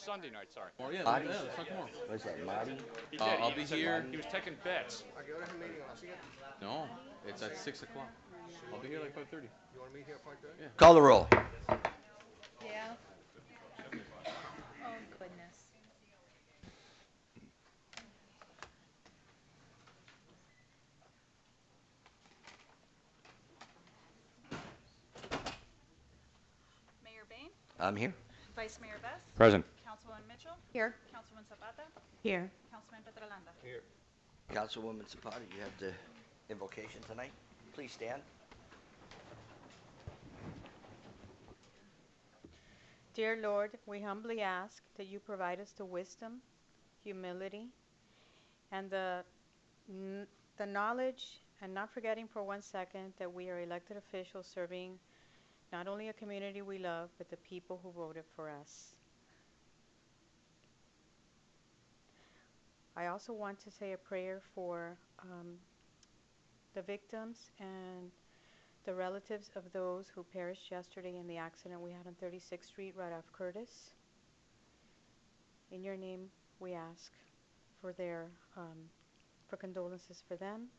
Sunday night, sorry. Oh, yeah, Marty? let's talk tomorrow. What is that, Marty? He did. I'll He be said here. he was taking bets. No, it's at 6 o'clock. I'll be here like 5:30. Yeah. Call the roll. Yeah. Oh, goodness. Mayor Bain, I'm here. Vice Mayor Best, Present. Councilwoman Mitchell, Here. Councilman Zapata, Here. Councilman Petrolanda. Councilwoman Zapata, you have the invocation tonight. Please stand. Dear Lord, we humbly ask that you provide us the wisdom, humility, and the knowledge, and not forgetting for 1 second that we are elected officials serving not only a community we love, but the people who voted for us. I also want to say a prayer for the victims and the relatives of those who perished yesterday in the accident we had on 36th Street right off Curtis. In your name, we ask for for condolences for them.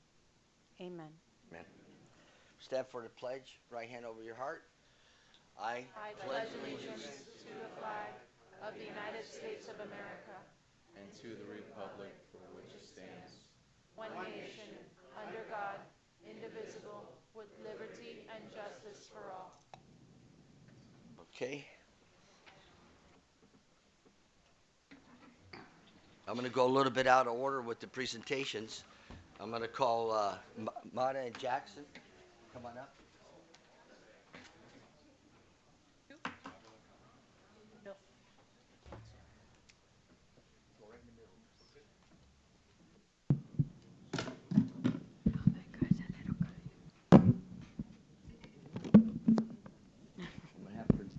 Amen. Amen. Stand for the pledge. Right hand over your heart. I pledge allegiance to the flag of the United States of America, And to the republic for which it stands. one nation, under God, indivisible, with liberty and justice for all. Okay. I'm going to go a little bit out of order with the presentations. I'm going to call Mata and Jackson. Come on up.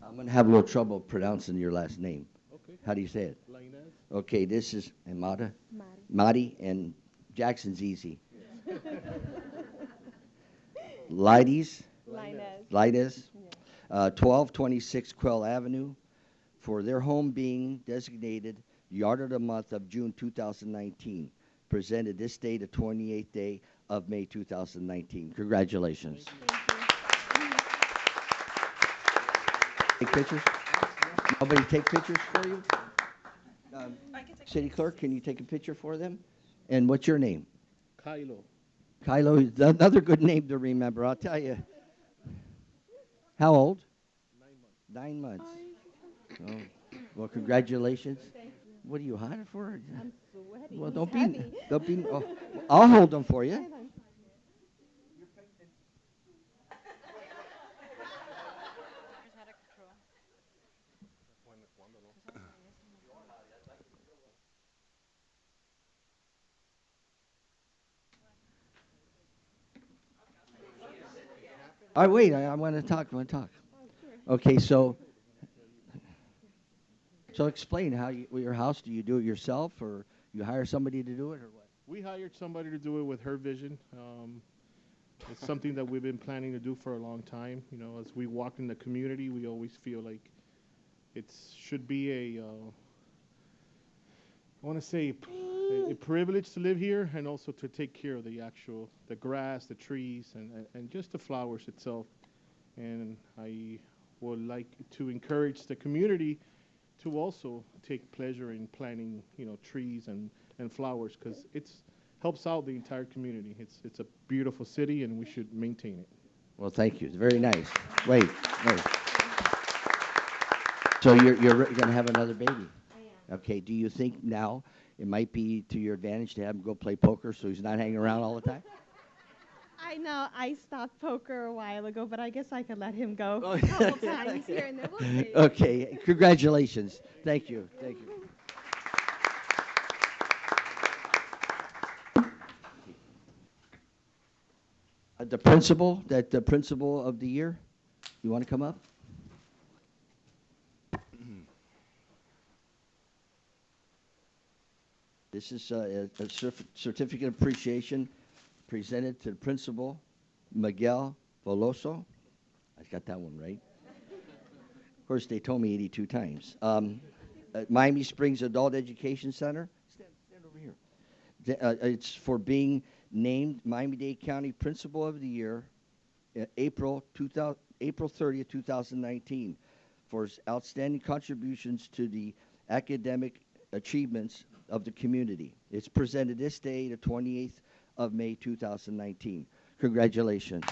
I'm going to have a little trouble pronouncing your last name. Okay. How do you say it? Lainez. Okay, this is Mata. Mari. Madi, and Jackson's easy. Lides, Linus. Lides, 1226 Quell Avenue, for their home being designated Yard of the Month of June 2019, presented this day, the 28th day of May 2019. Congratulations. Take pictures? Nobody take pictures for you? City Clerk, can you take a picture for them? And what's your name? Kylo. Kylo is another good name to remember, I'll tell you. How old? 9 months. 9 months. Oh. Well, congratulations. What are you hiding for? I'm sweaty. Well, He's don't heavy. be. Oh, I'll hold them for you. All right, wait. I want to talk. Okay, so explain how your house. Do you do it yourself, or you hire somebody to do it, or what? We hired somebody to do it with her vision. It's something that we've been planning to do for a long time. You know, as we walk in the community, we always feel like it should be I want to say a privilege to live here, and also to take care of the grass, the trees, and just the flowers itself. And I would like to encourage the community to also take pleasure in planting, trees and flowers, because it's helps out the entire community. It's a beautiful city, and we should maintain it. Well, thank you. It's very nice. Wait. So you're going to have another baby? Okay. Do you think now it might be to your advantage to have him go play poker so he's not hanging around all the time? I know I stopped poker a while ago, but I guess I could let him go Oh, a couple times here and there. We'll see. Okay. Congratulations. Thank you. The principal of the year, you want to come up? This is a certificate of appreciation presented to the principal, Miguel Veloso. I got that one right. Of course, they told me 82 times. Miami Springs Adult Education Center. Stand over here. It's for being named Miami-Dade County Principal of the Year, April 30th, 2019, for his outstanding contributions to the academic achievements of the community. It's presented this day, the 28th of May, 2019. Congratulations.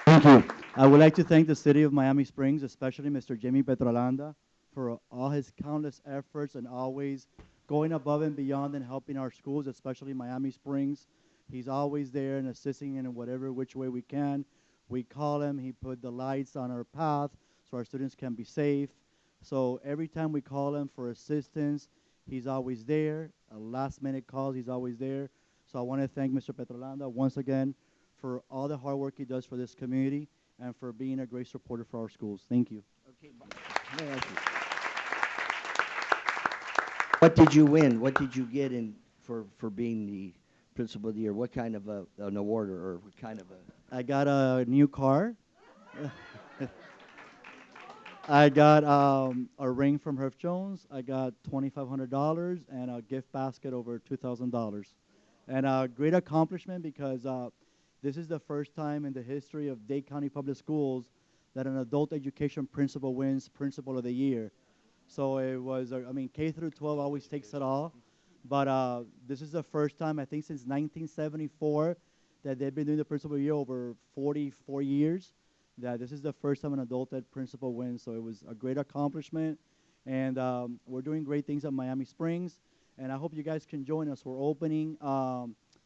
Thank you. I would like to thank the city of Miami Springs, especially Mr. Jimmy Petrolanda, for all his countless efforts and always going above and beyond and helping our schools, especially Miami Springs. He's always there and assisting in whatever which way we can. We call him, he put the lights on our path so our students can be safe. So every time we call him for assistance, he's always there. Last minute calls, he's always there. So I want to thank Mr. Petrolanda once again for all the hard work he does for this community and for being a great supporter for our schools. Thank you. Okay, let me ask you. What did you win? What did you get in for being the Principal of the Year? What kind of an award or what kind of a... I got a new car. I got a ring from Herff Jones. I got $2,500 and a gift basket over $2,000. And a great accomplishment because this is the first time in the history of Dade County Public Schools that an adult education principal wins Principal of the Year. So it was, I mean, K through 12 always takes it all. But this is the first time, I think, since 1974 that they've been doing the Principal of the Year over 44 years. That this is the first time an adult ed principal wins. So it was a great accomplishment. And we're doing great things at Miami Springs. And I hope you guys can join us. We're opening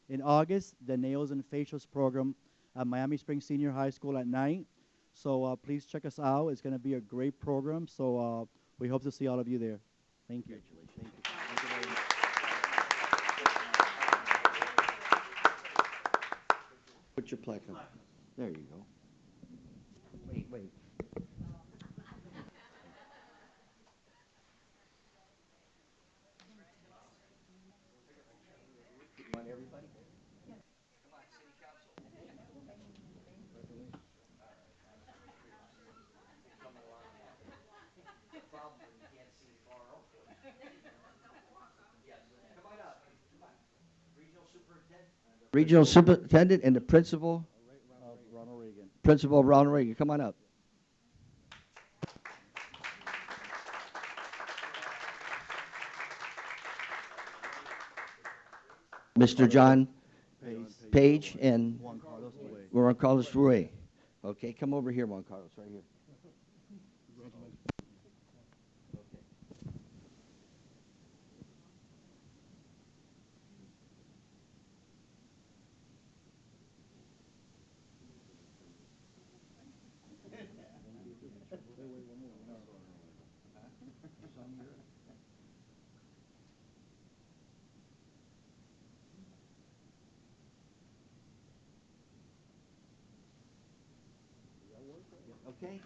in August the Nails and Facials program at Miami Springs Senior High School at night. So please check us out. It's going to be a great program. So we hope to see all of you there. Thank you. Thank you. Thank you very much. Put your plaque up. There you go. Wait. Come on, everybody. Come on, City Council. Come along. Problem when you can't see far out. Yes, come on up. Come on. Regional Superintendent and the Principal. Ronald Reagan. Principal Ronald Reagan. Come on up. Mr. John Page and Juan Carlos Way. Juan Carlos Rui. Okay, come over here, Juan Carlos, right here. Okay,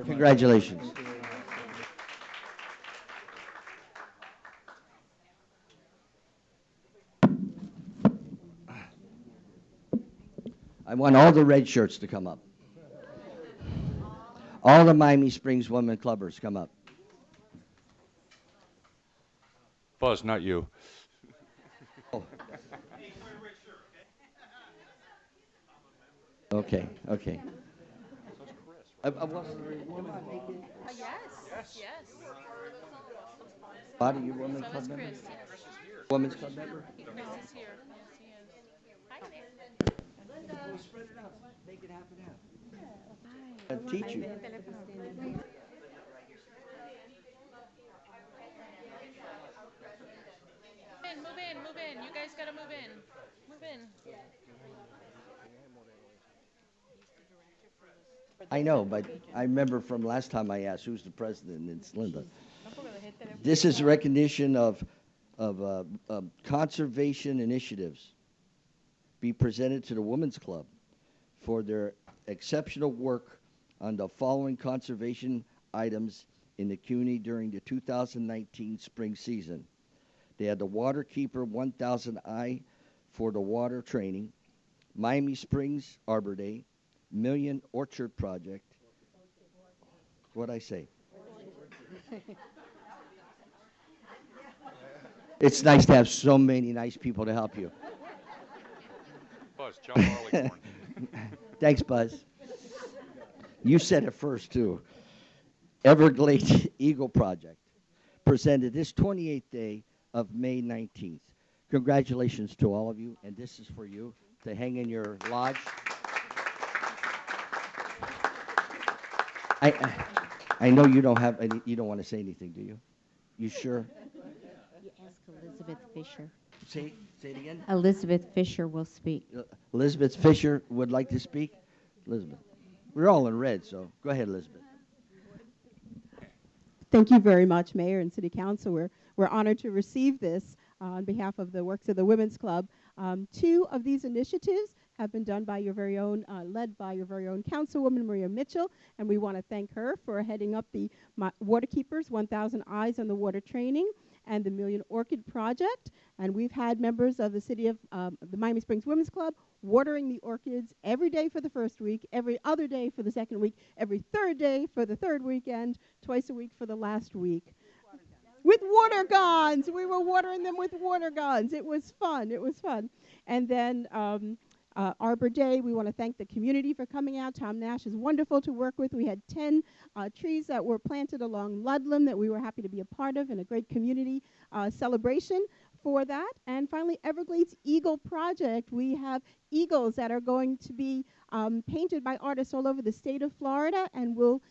congratulations. I want all the red shirts to come up. All the Miami Springs women clubbers come up. Buzz, not you. Oh. Okay. Yes. Body, you women's club member? Chris, yes. Women's club member? Chris is here. Yes, he is. Hi there. We'll spread it out. Make it half and half. I'll teach you. Move in. You guys gotta move in. Move in. I know, but I remember from last time I asked who's the president, and it's Linda. This is recognition of conservation initiatives be presented to the Women's Club for their exceptional work on the following conservation items in the community during the 2019 spring season. They had the Waterkeeper 1000 I for the water training, Miami Springs Arbor Day, Million Orchard Project. What'd I say? It's nice to have so many nice people to help you. Buzz, John Barleycorn. Thanks, Buzz. You said it first, too. Everglades Eagle Project, presented this 28th day of May 19th. Congratulations to all of you, and this is for you to hang in your lodge. I know you don't have any, you don't want to say anything, do you? You sure? You ask Elizabeth Fisher. Say it again. Elizabeth Fisher will speak. Elizabeth Fisher would like to speak. Elizabeth. We're all in red, so go ahead, Elizabeth. Thank you very much, Mayor and City Council. We're honored to receive this on behalf of the Works of the Women's Club. 2 of these initiatives have been done by your very own, led by your very own Councilwoman Maria Mitchell, and we want to thank her for heading up the Waterkeepers 1,000 Eyes on the Water training and the Million Orchid Project. And we've had members of the city of the Miami Springs Women's Club watering the orchids every day for the first week, every other day for the second week, every third day for the third weekend, twice a week for the last week. With water guns. We were watering them with water guns. It was fun. It was fun. And then Arbor Day, we want to thank the community for coming out. Tom Nash is wonderful to work with. We had 10 trees that were planted along Ludlam that we were happy to be a part of, and a great community celebration for that. And finally, Everglades Eagle Project. We have eagles that are going to be painted by artists all over the state of Florida, and will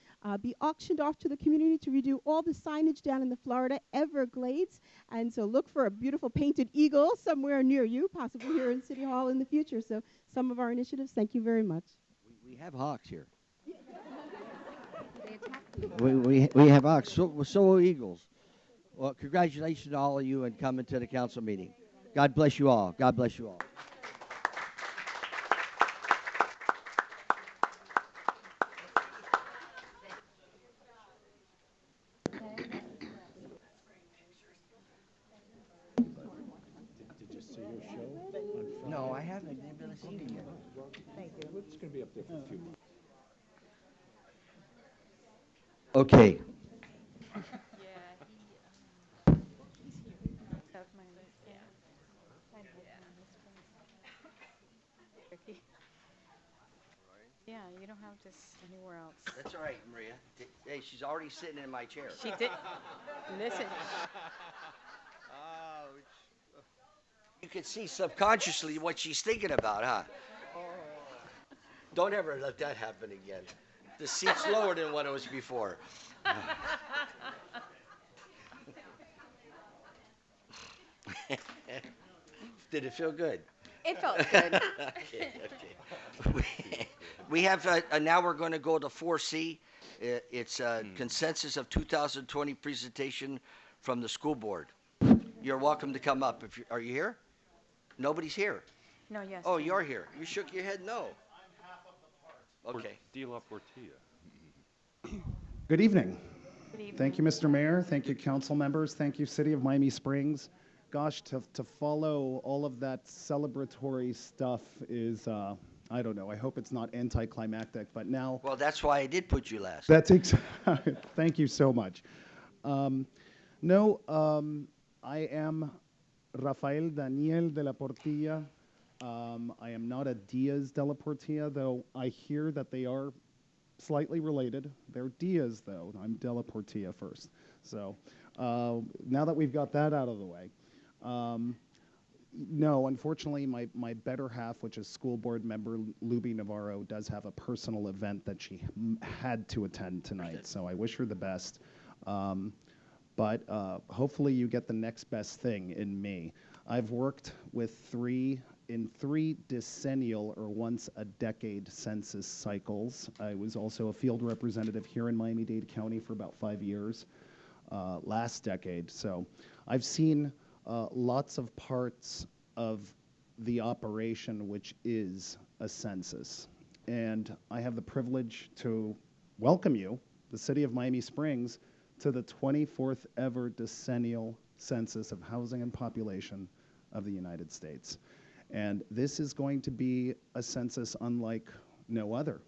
be auctioned off to the community to redo all the signage down in the Florida Everglades. And so look for a beautiful painted eagle somewhere near you, possibly here in City Hall in the future. So some of our initiatives, thank you very much. We have hawks here. we have hawks, so are eagles. Well, congratulations to all of you and coming to the council meeting. God bless you all. God bless you all. No, I haven't. I've never seen it yet. Thank you. It's going to be up there for a few months. Okay. Yeah, you don't have this anywhere else. That's all right, Maria. Hey, she's already sitting in my chair. She did. Listen. You can see subconsciously what she's thinking about, huh? Don't ever let that happen again. The seat's lower than what it was before. Did it feel good? It felt good. Okay. We have, now we're going to go to 4C. It's a consensus of 2020 presentation from the school board. You're welcome to come up. Are you here? Nobody's here. No, yes. Oh, you're here. You shook your head no. I'm half of the part. Okay. De La Portilla. Good evening. Good evening. Thank you, Mr. Mayor. Thank you, council members. Thank you, City of Miami Springs. Gosh, to follow all of that celebratory stuff is, I don't know. I hope it's not anticlimactic, but now. Well, that's why I did put you last. That's Thank you so much. I am Rafael Daniel de la Portilla. I am not a Diaz de la Portilla, though I hear that they are slightly related. They're Diaz, though. I'm de la Portilla first. So now that we've got that out of the way. No, unfortunately, my better half, which is school board member Luby Navarro, does have a personal event that she had to attend tonight. So I wish her the best. But hopefully you get the next best thing in me. I've worked with three decennial or once a decade census cycles. I was also a field representative here in Miami-Dade County for about 5 years last decade. So I've seen lots of parts of the operation, which is a census. And I have the privilege to welcome you, the city of Miami Springs, to the 24th ever decennial census of housing and population of the United States. And this is going to be a census unlike no other.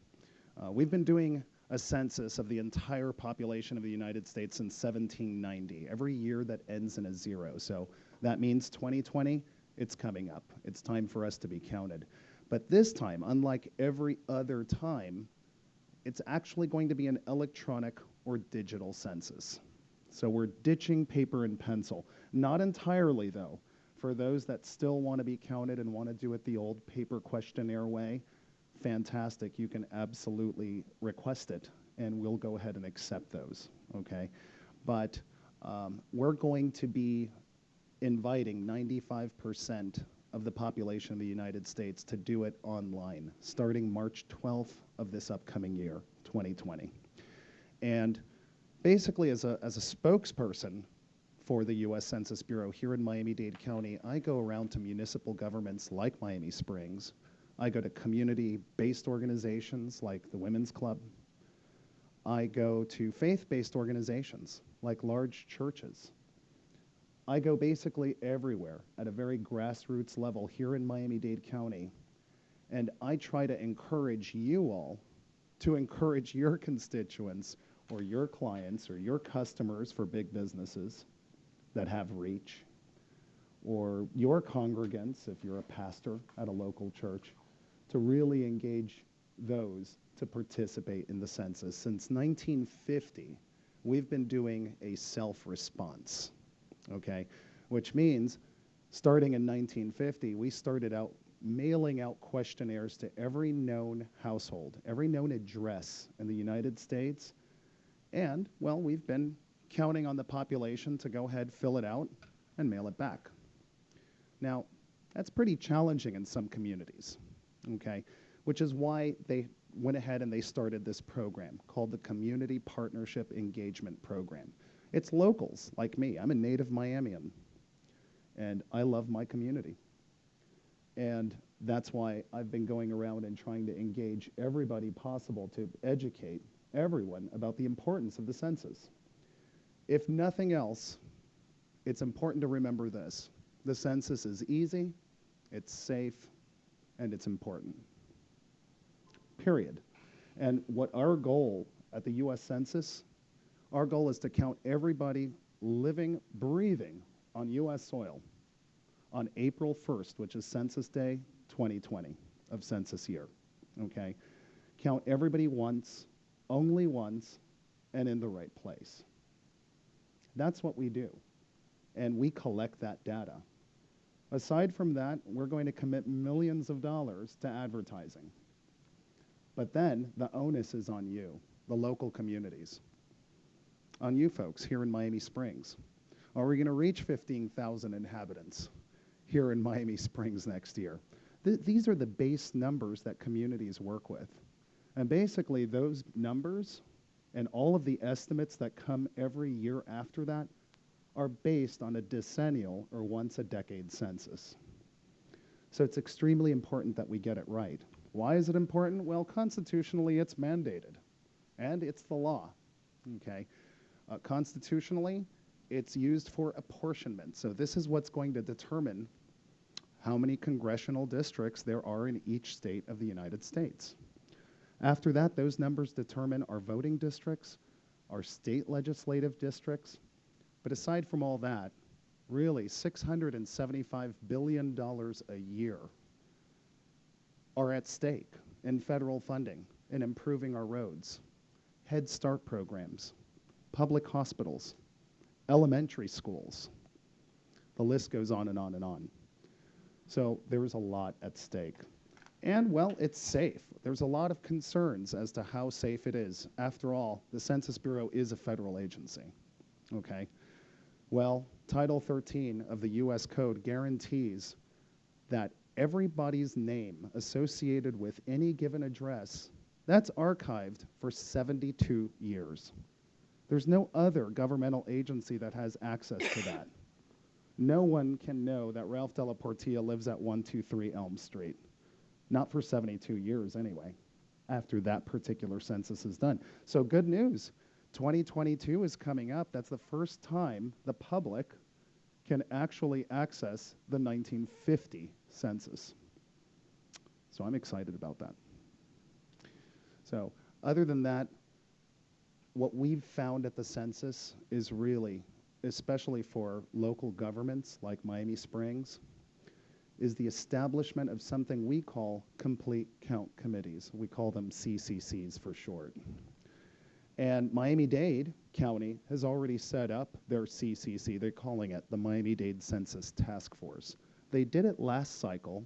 We've been doing a census of the entire population of the United States since 1790, every year that ends in a zero. So that means 2020, it's coming up. It's time for us to be counted. But this time, unlike every other time, it's actually going to be an electronic or digital census. So we're ditching paper and pencil. Not entirely, though. For those that still want to be counted and want to do it the old paper questionnaire way, fantastic. You can absolutely request it, and we'll go ahead and accept those, okay? But we're going to be inviting 95% of the population of the United States to do it online, starting March 12th of this upcoming year, 2020. And basically, as a spokesperson for the U.S. Census Bureau here in Miami-Dade County, I go around to municipal governments like Miami Springs. I go to community-based organizations like the Women's Club. I go to faith-based organizations like large churches. I go basically everywhere at a very grassroots level here in Miami-Dade County, and I try to encourage you all to encourage your constituents or your clients or your customers for big businesses that have reach, or your congregants, if you're a pastor at a local church, to really engage those to participate in the census. Since 1950, we've been doing a self-response, okay? Which means, starting in 1950, we started out mailing out questionnaires to every known household, every known address in the United States, and, well, we've been counting on the population to go ahead, fill it out, and mail it back. Now, that's pretty challenging in some communities, okay? Which is why they went ahead and they started this program called the Community Partnership Engagement Program. It's locals like me. I'm a native Miamian, and I love my community. And that's why I've been going around and trying to engage everybody possible to educate everyone about the importance of the census. If nothing else, it's important to remember this. The census is easy, it's safe, and it's important. Period. And what our goal at the U.S. Census, our goal is to count everybody living, breathing on U.S. soil on April 1st, which is Census Day 2020 of census year, okay? Count everybody once, only once, and in the right place. That's what we do, and we collect that data. Aside from that, we're going to commit millions of dollars to advertising. But then the onus is on you, the local communities, on you folks here in Miami Springs. Are we going to reach 15,000 inhabitants here in Miami Springs next year? These are the base numbers that communities work with. And basically those numbers and all of the estimates that come every year after that are based on a decennial or once a decade census. So it's extremely important that we get it right. Why is it important? Well, constitutionally it's mandated, and it's the law, okay? Constitutionally, it's used for apportionment. So this is what's going to determine how many congressional districts there are in each state of the United States. After that, those numbers determine our voting districts, our state legislative districts. But aside from all that, really $675 billion a year are at stake in federal funding, in improving our roads, Head Start programs, public hospitals, elementary schools. The list goes on and on and on. So there's a lot at stake. And, well, it's safe. There's a lot of concerns as to how safe it is. After all, the Census Bureau is a federal agency, okay? Well, Title 13 of the U.S. Code guarantees that everybody's name associated with any given address, that's archived for 72 years. There's no other governmental agency that has access to that. No one can know that Ralph Della Portilla lives at 123 Elm Street. Not for 72 years anyway, after that particular census is done. So good news, 2022 is coming up. That's the first time the public can actually access the 1950 census. So I'm excited about that. So Other than that, what we've found at the census is really, especially for local governments like Miami Springs, is the establishment of something we call complete count committees. We call them CCCs for short. And Miami-Dade County has already set up their CCC. They're calling it the Miami-Dade Census Task Force. They did it last cycle,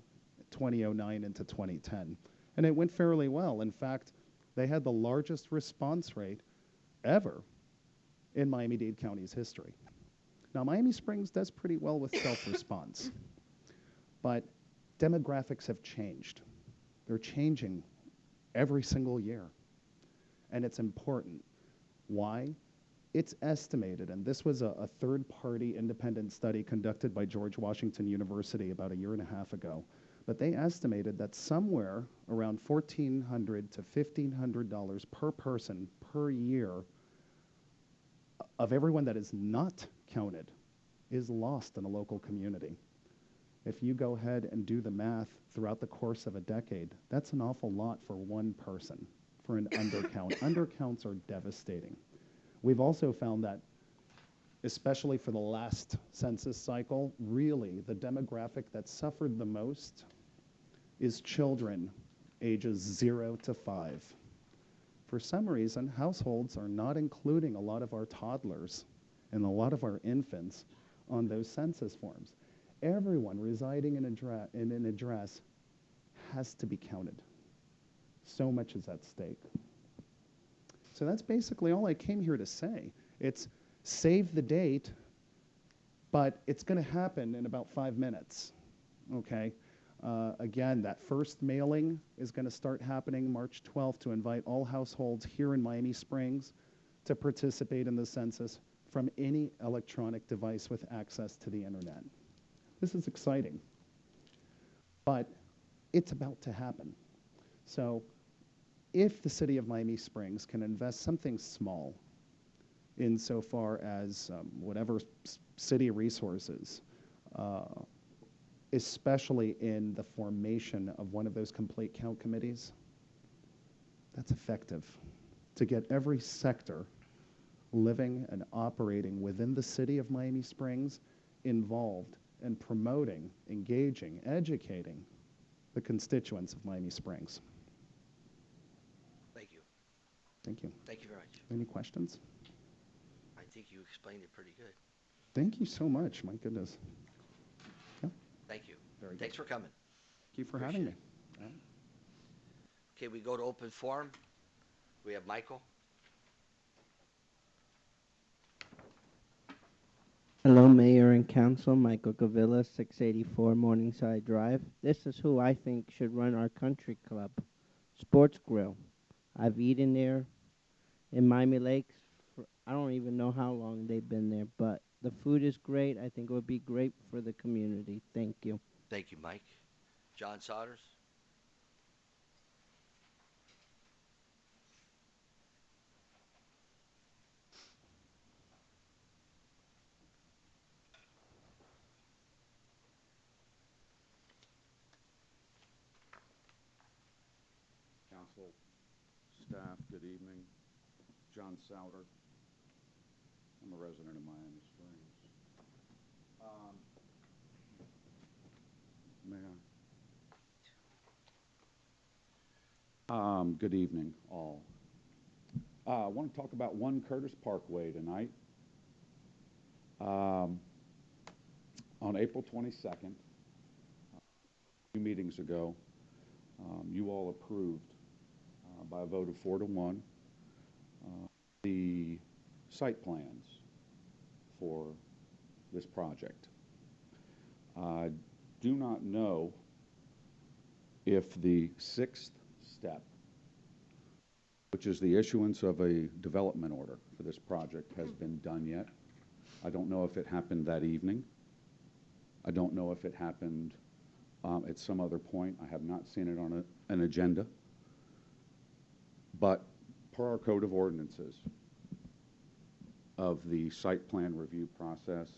2009 into 2010, and it went fairly well. In fact, they had the largest response rate ever in Miami-Dade County's history. Now, Miami Springs does pretty well with self-response, but demographics have changed. They're changing every single year, and it's important. Why? It's estimated, and this was a third-party independent study conducted by George Washington University about 1.5 years ago, but they estimated that somewhere around $1,400 to $1,500 per person per year of everyone that is not counted is lost in a local community. If you go ahead and do the math throughout the course of a decade, that's an awful lot for one person, for an undercount. Undercounts are devastating. We've also found that, especially for the last census cycle, really the demographic that suffered the most is children ages 0 to 5. For some reason, households are not including a lot of our toddlers and a lot of our infants on those census forms. Everyone residing in an address has to be counted. So much is at stake. So that's basically all I came here to say. It's save the date, but it's going to happen in about 5 minutes, okay? Again, that first mailing is going to start happening March 12th to invite all households here in Miami Springs to participate in the census from any electronic device with access to the internet. This is exciting, but it's about to happen. So if the city of Miami Springs can invest something small insofar as whatever city resources, especially in the formation of one of those complete count committees, that's effective to get every sector living and operating within the city of Miami Springs involved in promoting, engaging, educating the constituents of Miami Springs. Thank you. Thank you. Thank you very much. Any questions? I think you explained it pretty good. Thank you so much. My goodness. Yeah. Thank you. Very good. Thanks for coming. Thank you for having me. Okay, we go to open forum. We have Michael. Hello, Mayor and Council. Michael Gavilla, 684 Morningside Drive. This is who I think should run our country club, Sports Grill. I've eaten there in Miami Lakes for, I don't even know how long they've been there, but the food is great. I think it would be great for the community. Thank you. Thank you, Mike. John Sodders. Council, staff, good evening. John Souter. I'm a resident of Miami Springs. May I? Good evening, all. I want to talk about 1 Curtis Parkway tonight. On April 22nd, 2 meetings ago, you all approved by a vote of 4-1 the site plans for this project. I do not know if the 6th step, which is the issuance of a development order for this project, has been done yet. I don't know if it happened that evening. I don't know if it happened at some other point. I have not seen it on an agenda. But per our code of ordinances of the site plan review process,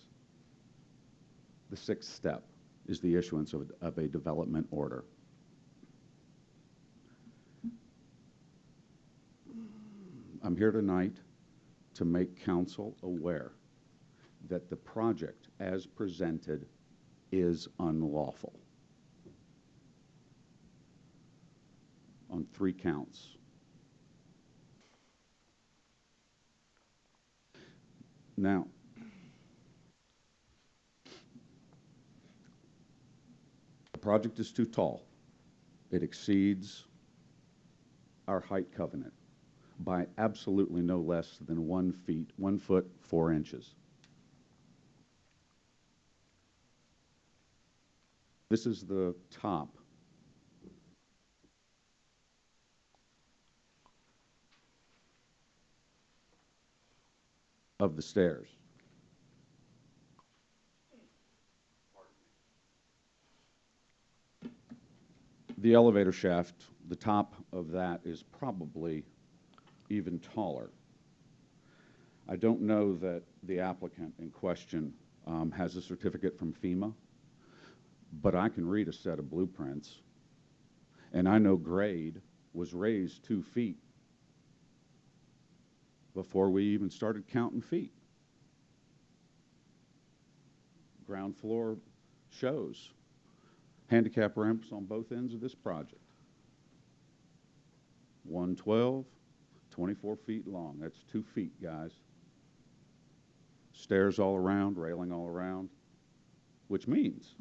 the 6th step is the issuance of a development order. I'm here tonight to make council aware that the project as presented is unlawful on 3 counts. Now, the project is too tall. It exceeds our height covenant by absolutely no less than 1 foot 4 inches. This is the top of the stairs. The elevator shaft, the top of that is probably even taller. I don't know that the applicant in question has a certificate from FEMA, but I can read a set of blueprints, and I know grade was raised 2 feet before we even started counting feet. Ground floor shows handicap ramps on both ends of this project. 112, 24 feet long. That's 2 feet, guys. Stairs all around, railing all around, which means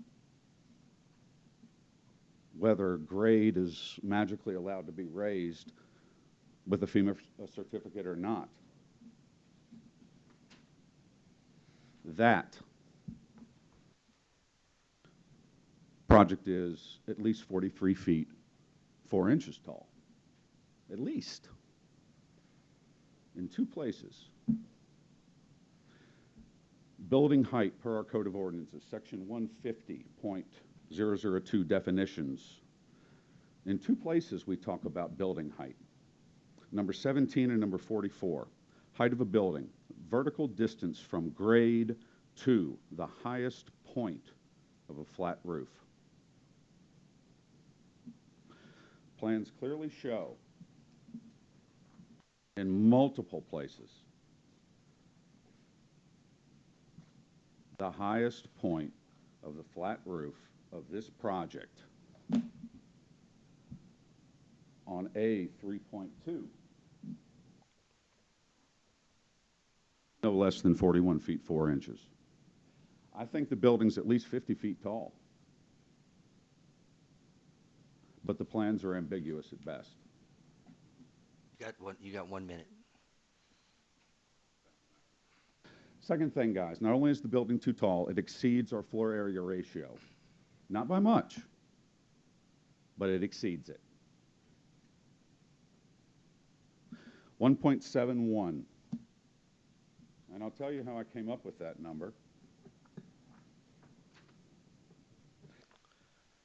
whether grade is magically allowed to be raised with a FEMA certificate or not, that project is at least 43 feet 4 inches tall, at least, in 2 places. Building height per our Code of Ordinances, Section 150.002 definitions. In 2 places we talk about building height. Number 17 and number 44. Height of a building, vertical distance from grade to the highest point of a flat roof. Plans clearly show in multiple places the highest point of the flat roof of this project on A 3.2, no less than 41 feet 4 inches. I think the building's at least 50 feet tall, but the plans are ambiguous at best. You got 1 minute. Second thing, guys, not only is the building too tall, it exceeds our floor area ratio. Not by much, but it exceeds it. 1.71. And I'll tell you how I came up with that number.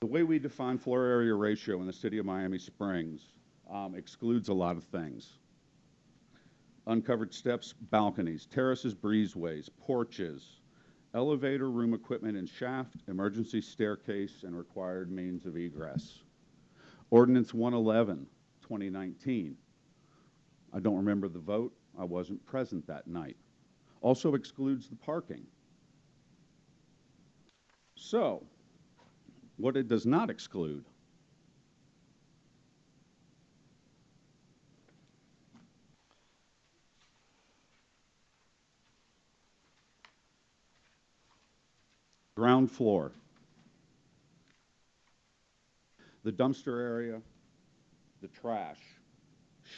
The way we define floor area ratio in the city of Miami Springs excludes a lot of things. Uncovered steps, balconies, terraces, breezeways, porches, elevator, room equipment and shaft, emergency staircase, and required means of egress. Ordinance 111, 2019. I don't remember the vote. I wasn't present that night. Also excludes the parking. So, what it does not exclude ground floor, the dumpster area, the trash,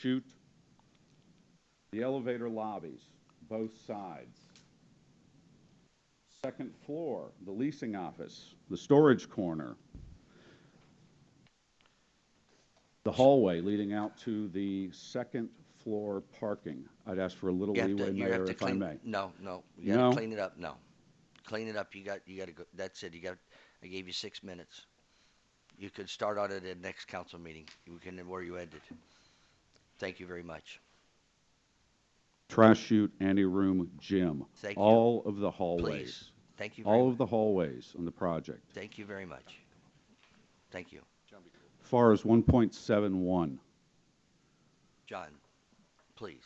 chute, the elevator lobbies, both sides. Second floor, the leasing office, the storage corner, the hallway leading out to the second floor parking. I'd ask for a little leeway, Mayor, if I may. No, you got to clean it up. No, clean it up. You got to go. That's it. I gave you 6 minutes. You could start on it at the next council meeting. You can where you ended. Thank you very much. Trash chute, anteroom, gym. Thank you. All of the hallways. Please. Thank you very All much. of the hallways on the project. Thank you very much. Thank you. As far as 1.71. John, please.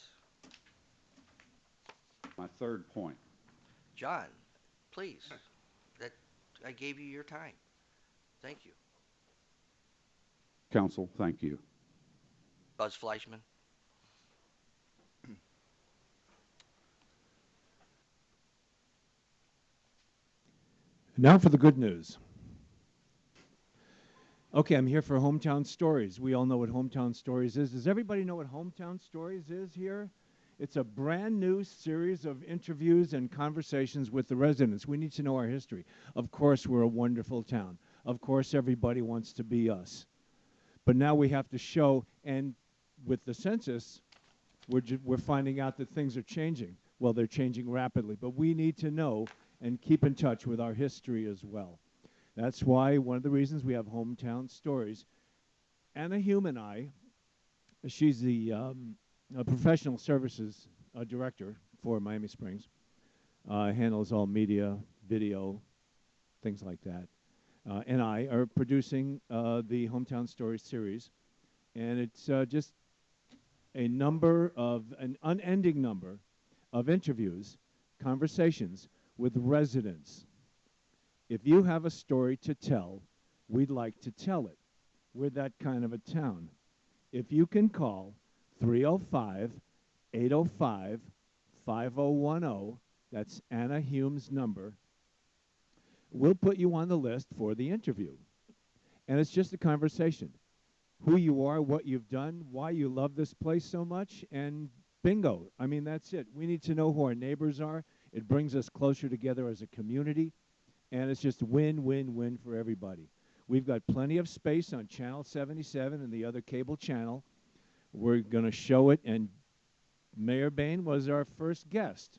My third point. John, please. That I gave you your time. Thank you. Council, thank you. Buzz Fleischman. Now for the good news. Okay, I'm here for Hometown Stories. We all know what Hometown Stories is. Does everybody know what Hometown Stories is here? It's a brand new series of interviews and conversations with the residents. We need to know our history. Of course, we're a wonderful town. Of course, everybody wants to be us. But now we have to show, and with the census, we're finding out that things are changing. Well, they're changing rapidly, but we need to know and keep in touch with our history as well. That's why one of the reasons we have Hometown Stories. Anna Hume and I, she's the professional services director for Miami Springs, handles all media, video, things like that. And I are producing the Hometown Stories series. And it's just an unending number of interviews, conversations with residents. If you have a story to tell, we'd like to tell it. We're that kind of a town. If you can call 305-805-5010, that's Anna Hume's number, we'll put you on the list for the interview. And it's just a conversation. Who you are, what you've done, why you love this place so much, and bingo. I mean, that's it. We need to know who our neighbors are. It brings us closer together as a community. And it's just win-win-win for everybody. We've got plenty of space on Channel 77 and the other cable channel. We're going to show it, and Mayor Bain was our first guest.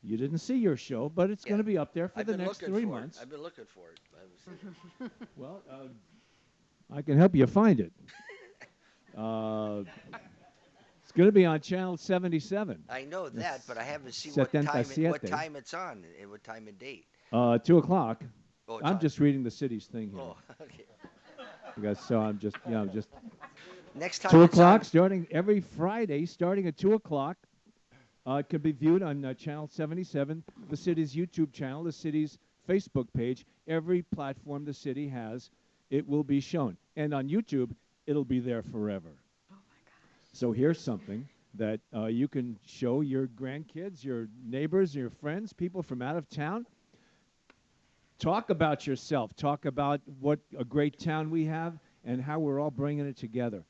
You didn't see your show, but it's going to be up there for the next 3 months. I've been looking for it. Well, I can help you find it. It's going to be on Channel 77. I know that, but I haven't seen what time it's on and what time and date. 2 o'clock. Oh, I'm just reading the city's thing here. Oh, okay. So I'm just, Next time 2 it's o'clock, on. starting every Friday, starting at 2 o'clock. It can be viewed on Channel 77, the city's YouTube channel, the city's Facebook page. Every platform the city has, it will be shown. And on YouTube, it'll be there forever. Oh, my gosh. So here's something that you can show your grandkids, your neighbors, your friends, people from out of town. Talk about yourself. Talk about what a great town we have and how we're all bringing it together.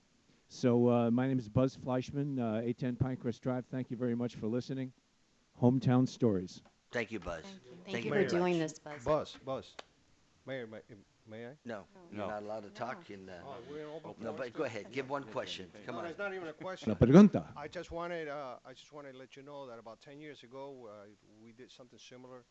So my name is Buzz Fleischman, 810 Pinecrest Drive. Thank you very much for listening. Hometown Stories. Thank you, Buzz. Thank you for doing this, Buzz. Buzz. Mayor, may I? No, you're not allowed to talk in the... No, but go ahead. Give one question. Come on. No, it's not even a question. La pregunta. I just wanted to let you know that about 10 years ago, we did something similar.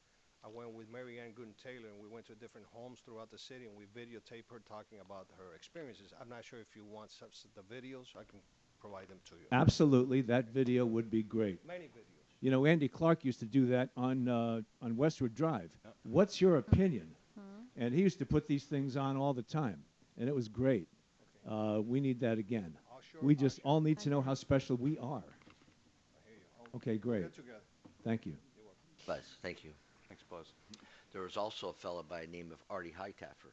I went with Mary Ann Gooden Taylor, and we went to different homes throughout the city, and we videotaped her talking about her experiences. I'm not sure if you want the videos. I can provide them to you. Absolutely. That video would be great. Many videos. You know, Andy Clark used to do that on Westwood Drive. What's your opinion? And he used to put these things on all the time, and it was great. Okay. We need that again. We just all need to know how special we are. Okay, great. Thank you. Buzz, thank you. Thanks, Buzz. There was also a fellow by the name of Artie Hightaffer.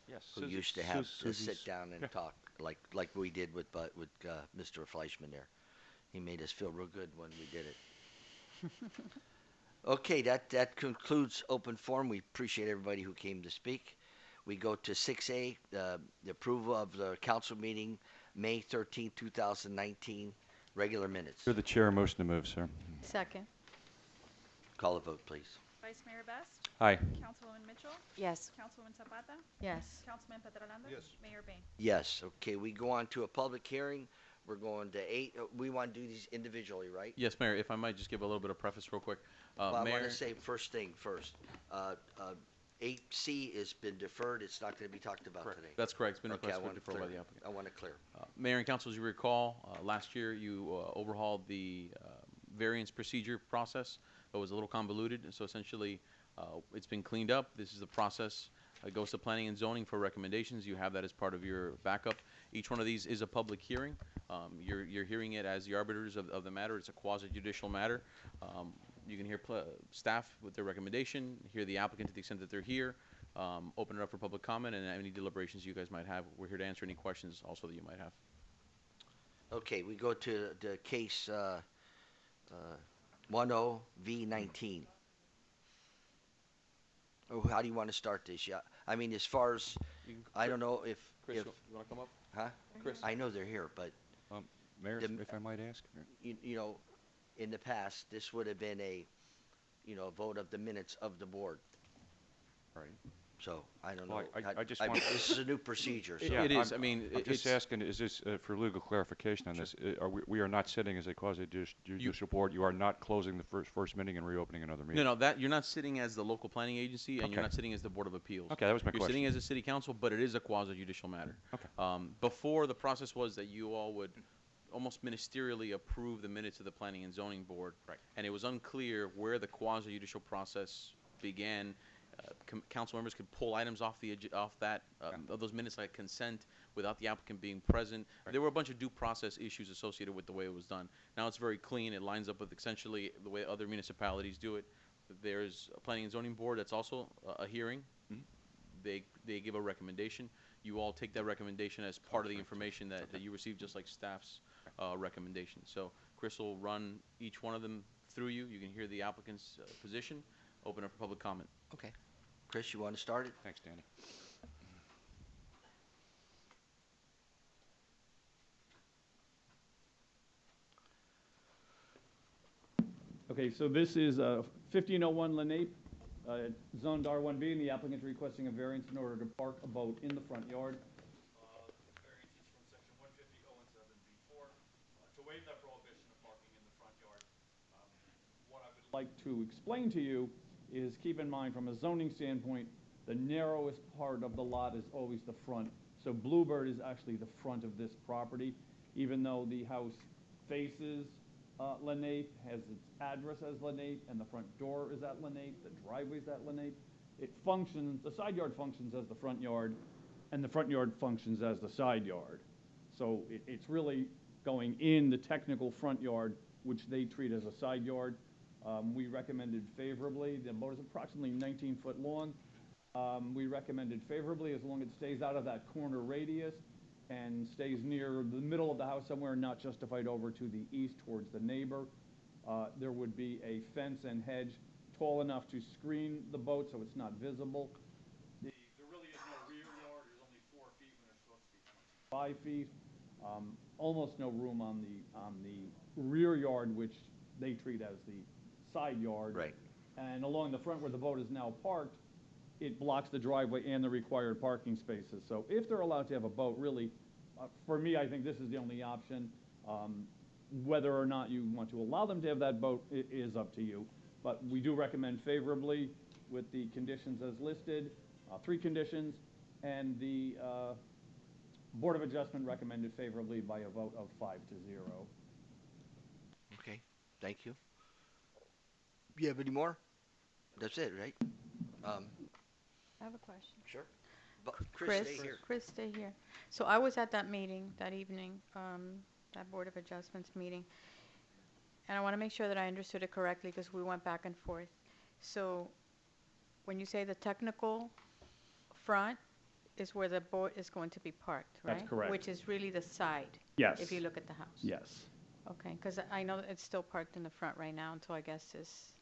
Yes. Who used to have to sit down and talk like we did with Mr. Fleischman there. He made us feel real good when we did it. Okay, that concludes open forum. We appreciate everybody who came to speak. We go to 6A, the approval of the council meeting, May 13, 2019, regular minutes. You're the chair. Motion to move, sir. Second. Call a vote, please. Vice Mayor Best? Aye. Councilwoman Mitchell? Yes. Councilwoman Zapata? Yes. Councilman Petralanda? Yes. Mayor Bain? Yes. Okay, we go on to a public hearing. We're going to 8. We want to do these individually, right? Yes, Mayor. If I might just give a little bit of preface real quick. Well, I Mayor, want to say first thing first. 8C has been deferred. It's not going to be talked about today. That's correct. It's been Okay, requested deferred by the applicant. I want to clear. Mayor and Council, as you recall, last year you overhauled the variance procedure process. It was a little convoluted, so essentially it's been cleaned up. This is the process. It goes to planning and zoning for recommendations. You have that as part of your backup. Each one of these is a public hearing. You're hearing it as the arbiters of the matter. It's a quasi-judicial matter. You can hear staff with their recommendation, hear the applicant to the extent that they're here, open it up for public comment, and any deliberations you guys might have. We're here to answer any questions also that you might have. Okay, we go to the case 10V19. Oh, how do you want to start this? Yeah, I mean, as far as, I don't know if... Chris, you want to come up? Huh? Chris? I know they're here, but... Mayor, if I might ask? You know, in the past, this would have been a, vote of the minutes of the board. Right. So, I don't Well, know. I just mean, want- this is a new procedure. So. It is. I'm just asking, is this, for legal clarification on this, we are not sitting as a quasi-judicial board? You are not closing the first meeting and reopening another meeting? No, that you're not sitting as the local planning agency, and you're not sitting as the Board of Appeals. Okay, that was my You're question. sitting as a city council, but it is a quasi-judicial matter. Okay. Before, the process was that you all would almost ministerially approve the minutes of the Planning and Zoning Board. Right. And it was unclear where the quasi-judicial process began. Council members could pull items off of those minutes like consent without the applicant being present. Right. There were a bunch of due process issues associated with the way it was done. Now it's very clean. It lines up with essentially the way other municipalities do it. There's a Planning and Zoning Board that's also a hearing. Mm-hmm. They give a recommendation. You all take that recommendation as part of the information that you receive, just like staff's recommendation. So Chris will run each one of them through you. You can hear the applicant's position, open up for public comment. Okay. Chris, you want to start it? Thanks, Danny. Okay, so this is 1501 Lenape, zoned R1B, and the applicant's requesting a variance in order to park a boat in the front yard. Variance is from section 150.017B4 to waive that prohibition of parking in the front yard. What I would like to explain to you is keep in mind from a zoning standpoint, the narrowest part of the lot is always the front. So Bluebird is actually the front of this property, even though the house faces Lenape, has its address as Lenape, and the front door is at Lenape, the driveway's at Lenape. It functions, the side yard functions as the front yard, and the front yard functions as the side yard. So it's really going in the technical front yard, which they treat as a side yard. We recommended favorably. The boat is approximately 19 foot long. We recommended favorably as long as it stays out of that corner radius and stays near the middle of the house somewhere, not justified over to the east towards the neighbor. There would be a fence and hedge tall enough to screen the boat so it's not visible. There really is no rear yard. There's only 4 feet when there's supposed to be 25 feet. Almost no room on the rear yard, which they treat as the side yard. Right. And along the front where the boat is now parked, it blocks the driveway and the required parking spaces. So if they're allowed to have a boat, really, for me, I think this is the only option. Whether or not you want to allow them to have that boat is up to you. But we do recommend favorably with the conditions as listed, 3 conditions, and the Board of Adjustment recommended favorably by a vote of 5-0. Okay, thank you. You have any more? That's it, right? I have a question. Sure. But Chris, stay here. Chris, stay here. So I was at that meeting that evening, that Board of Adjustments meeting, and I want to make sure that I understood it correctly because we went back and forth. So when you say the technical front is where the boat is going to be parked, right? That's correct. Which is really the side. Yes. If you look at the house. Yes. Okay, because I know that it's still parked in the front right now until I guess this.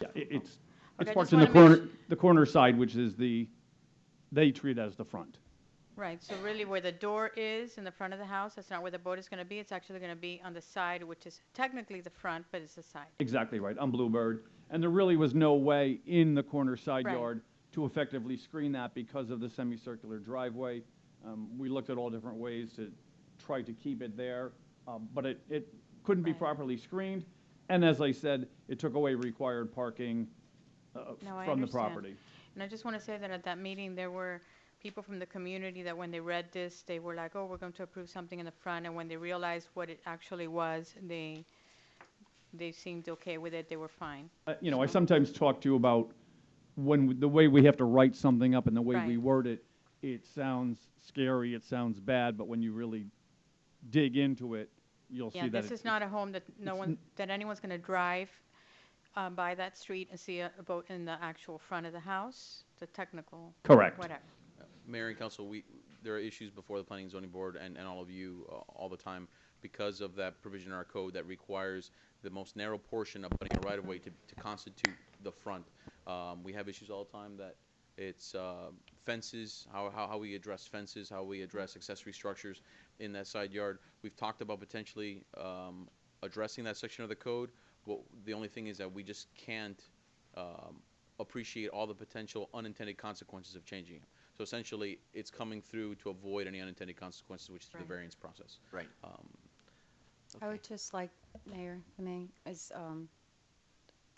Yeah, it's Okay, I parked just in the wanna make corner, the corner side, which is they treat as the front. Right, so really where the door is in the front of the house, that's not where the boat is going to be. It's actually going to be on the side, which is technically the front, but it's the side. Exactly right, on Bluebird. And there really was no way in the corner side Right. yard to effectively screen that because of the semicircular driveway. We looked at all different ways to try to keep it there, but it couldn't be properly screened. And as I said, it took away required parking No, I from the understand. property. And I just want to say that at that meeting, there were people from the community that when they read this, they were like, oh, we're going to approve something in the front. And when they realized what it actually was, they seemed okay with it. They were fine. I sometimes talk to you about the way we have to write something up and the way we Right. word it. It sounds scary, it sounds bad, but when you really dig into it, you'll Yeah, see that this is not a home that that anyone's going to drive by that street and see a boat in the actual front of the house, the technical. Correct. Whatever. Mayor and council, there are issues before the planning and zoning board and all of you all the time because of that provision in our code that requires the most narrow portion of putting a right-of-way to constitute the front. We have issues all the time that it's fences, how we address fences, how we address accessory structures in that side yard. We've talked about potentially addressing that section of the code. Well, the only thing is that we just can't appreciate all the potential unintended consequences of changing it. So essentially, it's coming through to avoid any unintended consequences, which is the variance process. Right. I would just like, Mayor,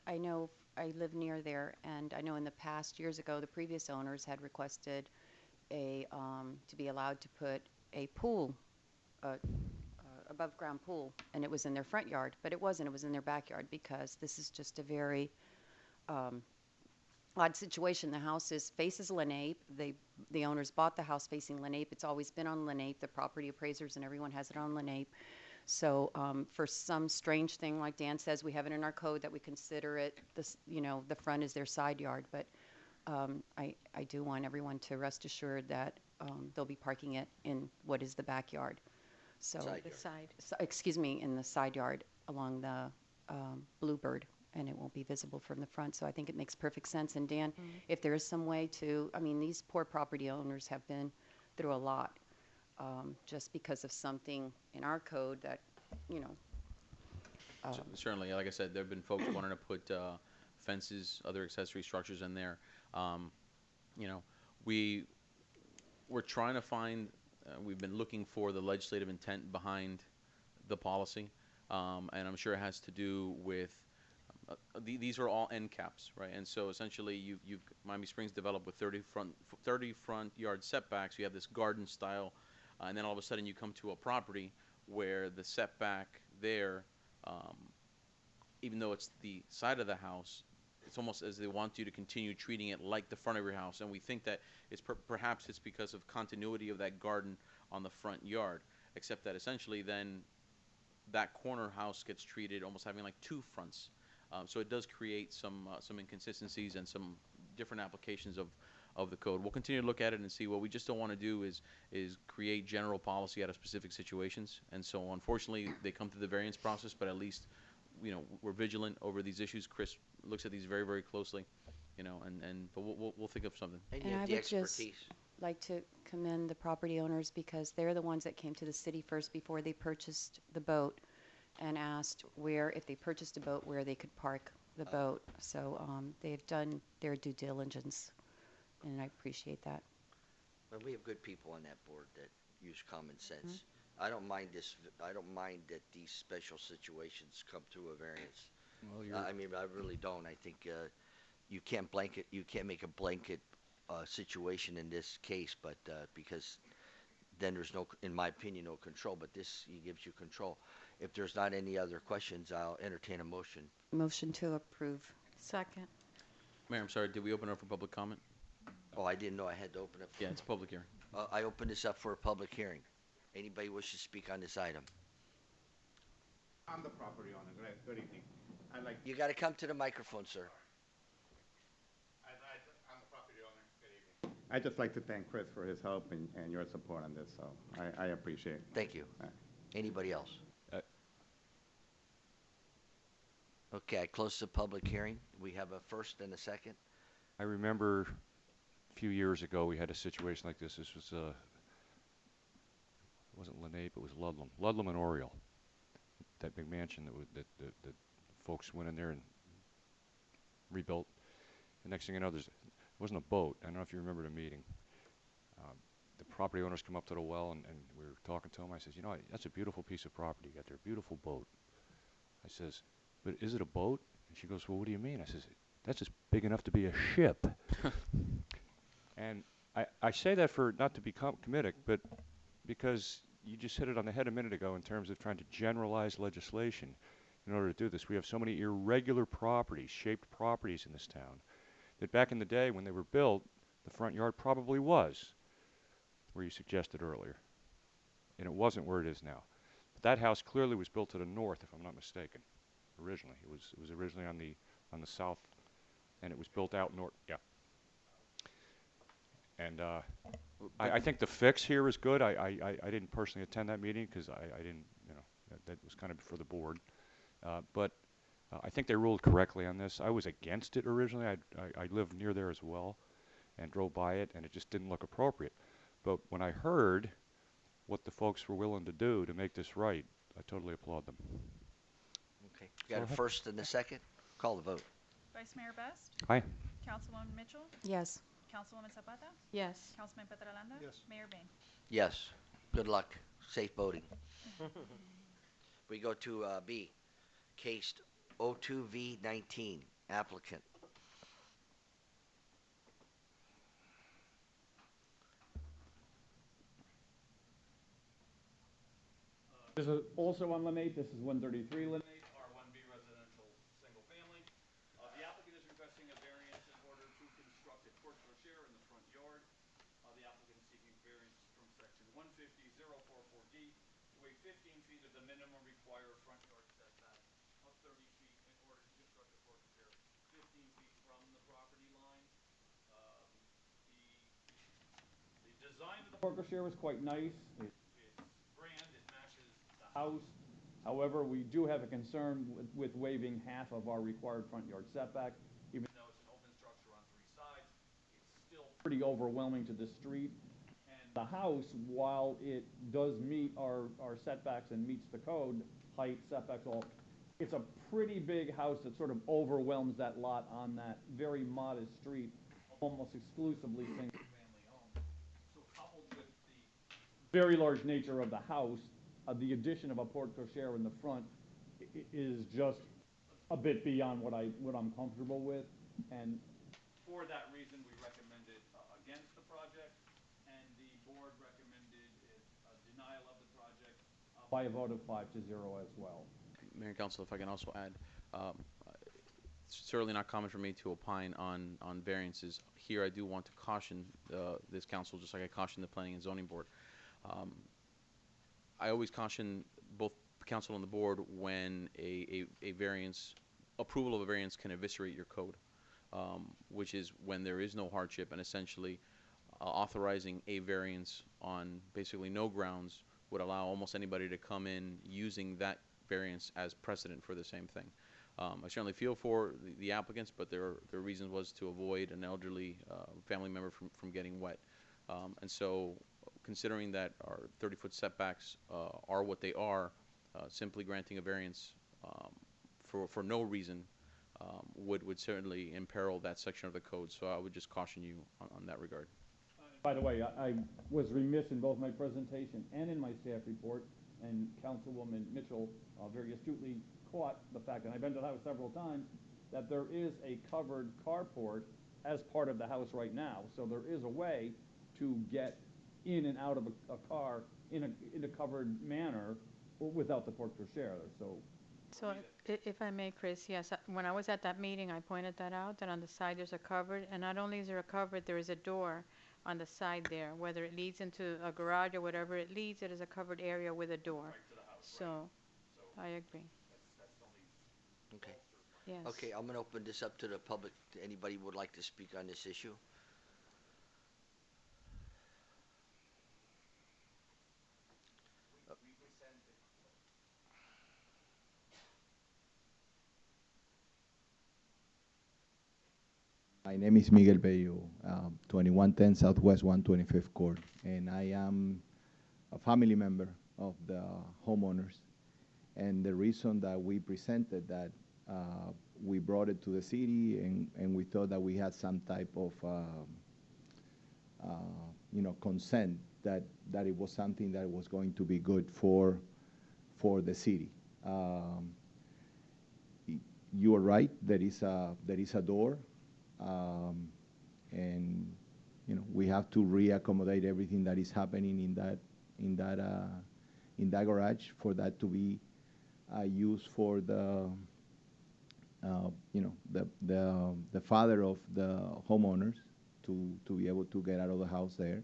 I know I live near there, and I know in the past, years ago, the previous owners had requested to be allowed to put a pool, above-ground pool, and it was in their front yard, but it wasn't. It was in their backyard because this is just a very odd situation. The house faces Lenape. The owners bought the house facing Lenape. It's always been on Lenape. The property appraisers and everyone has it on Lenape. So for some strange thing, like Dan says, we have it in our code that we consider it, the front is their side yard. But I do want everyone to rest assured that they'll be parking it in what is the backyard. So The side. excuse me, in the side yard along the Bluebird, and it won't be visible from the front. So I think it makes perfect sense. And Dan, if there is some way to, these poor property owners have been through a lot. Just because of something in our code that, Certainly, like I said, there have been folks wanting to put fences, other accessory structures in there. We're trying to find, we've been looking for the legislative intent behind the policy, and I'm sure it has to do with, these are all end caps, right? And so essentially, Miami Springs developed with 30 front yard setbacks. You have this garden style. And then all of a sudden you come to a property where the setback there, even though it's the side of the house, it's almost as they want you to continue treating it like the front of your house. And we think that it's perhaps it's because of continuity of that garden on the front yard, except that essentially then that corner house gets treated almost having like two fronts. So it does create some inconsistencies and some different applications of the code. We'll continue to look at it and see. What we just don't want to do is create general policy out of specific situations. And so unfortunately, they come through the variance process, but at least, we're vigilant over these issues. Chris looks at these very, very closely, but we'll think of something. And you and I have the would just expertise. like to commend the property owners because they're the ones that came to the city first before they purchased the boat and asked if they purchased a boat, where they could park the boat. So they've done their due diligence. And I appreciate that. Well, we have good people on that board that use common sense. I don't mind this. I don't mind that these special situations come through a variance. Well, I really don't. I think you can't blanket. You can't make a blanket situation in this case, but because then there's no, in my opinion, no control. But this gives you control. If there's not any other questions, I'll entertain a motion. Motion to approve. Second. Mayor, I'm sorry, did we open up for public comment? Oh, I didn't know I had to open up. Yeah, it's a public hearing. I open this up for a public hearing. Anybody wish to speak on this item? I'm the property owner. Good evening. You got to come to the microphone, sir. I'm the property owner. Good evening. I'd just like to thank Chris for his help and your support on this, so I appreciate it. Thank you. Anybody else? Okay, I close the public hearing. We have a first and a second. I remember a few years ago we had a situation like this. This was it wasn't Lenape, it was Ludlam and Oriole. That big mansion that folks went in there and rebuilt. The next thing you know, there wasn't a boat. I don't know if you remember the meeting. The property owners come up to the well and we were talking to them. I says, that's a beautiful piece of property. You got their beautiful boat. I says, but is it a boat? And she goes, well, what do you mean? I says, that's just big enough to be a ship. And I say that for not to be comedic, but because you just hit it on the head a minute ago in terms of trying to generalize legislation. In order to do this, we have so many irregular properties, shaped properties in this town, that back in the day when they were built, the front yard probably was where you suggested earlier. And it wasn't where it is now. But that house clearly was built to the north, if I'm not mistaken, originally. It was originally on the on the south, and it was built out north. Yeah. And I think the fix here is good. I didn't personally attend that meeting because I didn't, you know, that was kind of for the board. But I think they ruled correctly on this. I was against it originally. I lived near there as well and drove by it, and it just didn't look appropriate. But when I heard what the folks were willing to do to make this right, I totally applaud them. Okay. You got a first and a second? Call the vote. Vice Mayor Best? Aye. Councilwoman Mitchell? Yes. Councilwoman Zapata? Yes. Councilman Petrolanda? Yes. Mayor Bain? Yes. Good luck. Safe voting. We go to B. Case 02V19, applicant. This is also on Lenape. This is 133 Lenape, R1B residential single family. The applicant is requesting a variance in order to construct a porte cochere in the front yard. The applicant is seeking variance from section 150.044D to waive 15 feet of the minimum required front yard setback of 30 feet in order to construct a porte cochere 15 feet from the property line. The design of the porte cochere is quite nice. It's grand. It matches the house. However, we do have a concern with waiving half of our required front yard setback. Even though it's an open structure on 3 sides, it's still pretty overwhelming to the street. And the house, while it does meet our setbacks and meets the code, height, setbacks, all, it's a pretty big house that sort of overwhelms that lot on that very modest street, almost exclusively single-family homes. So coupled with the very large nature of the house, the addition of a porte cochere in the front is just a bit beyond what I'm comfortable with. And for that reason, we recommended against the project, and the board recommended a denial of the project by a vote of 5-0 as well. Mayor and Council, if I can also add, it's certainly not common for me to opine on variances. Here, I do want to caution this council, just like I cautioned the Planning and Zoning Board. I always caution both the council and the board when a variance, approval of a variance can eviscerate your code, which is when there is no hardship, and essentially authorizing a variance on basically no grounds would allow almost anybody to come in using that variance as precedent for the same thing. I certainly feel for the applicants, but their reasons was to avoid an elderly family member from getting wet. And so considering that our 30-foot setbacks are what they are, simply granting a variance for no reason would certainly imperil that section of the code. So I would just caution you on that regard. By the way, I was remiss in both my presentation and in my staff report, and Councilwoman Mitchell very astutely caught the fact, and I've been to the house several times, that there is a covered carport as part of the house right now. So there is a way to get in and out of a car in a covered manner without the porte cochere. So if I may, Chris, yes, when I was at that meeting, I pointed that out, that on the side there's a cupboard, and not only is there a cupboard, there is a door on the side there. Whether it leads into a garage or whatever it leads, it is a covered area with a door. Right to the house, So, right. I agree. That's the only Okay. Yes. Okay, I'm going to open this up to the public. Anybody would like to speak on this issue? My name is Miguel Bello, 2110 Southwest 125th Court, and I am a family member of the homeowners. And the reason that we presented that we brought it to the city, and we thought that we had some type of consent that it was something that was going to be good for the city. You are right. There is a door. And we have to reaccommodate everything that is happening in that garage for that to be used for the the father of the homeowners to be able to get out of the house there.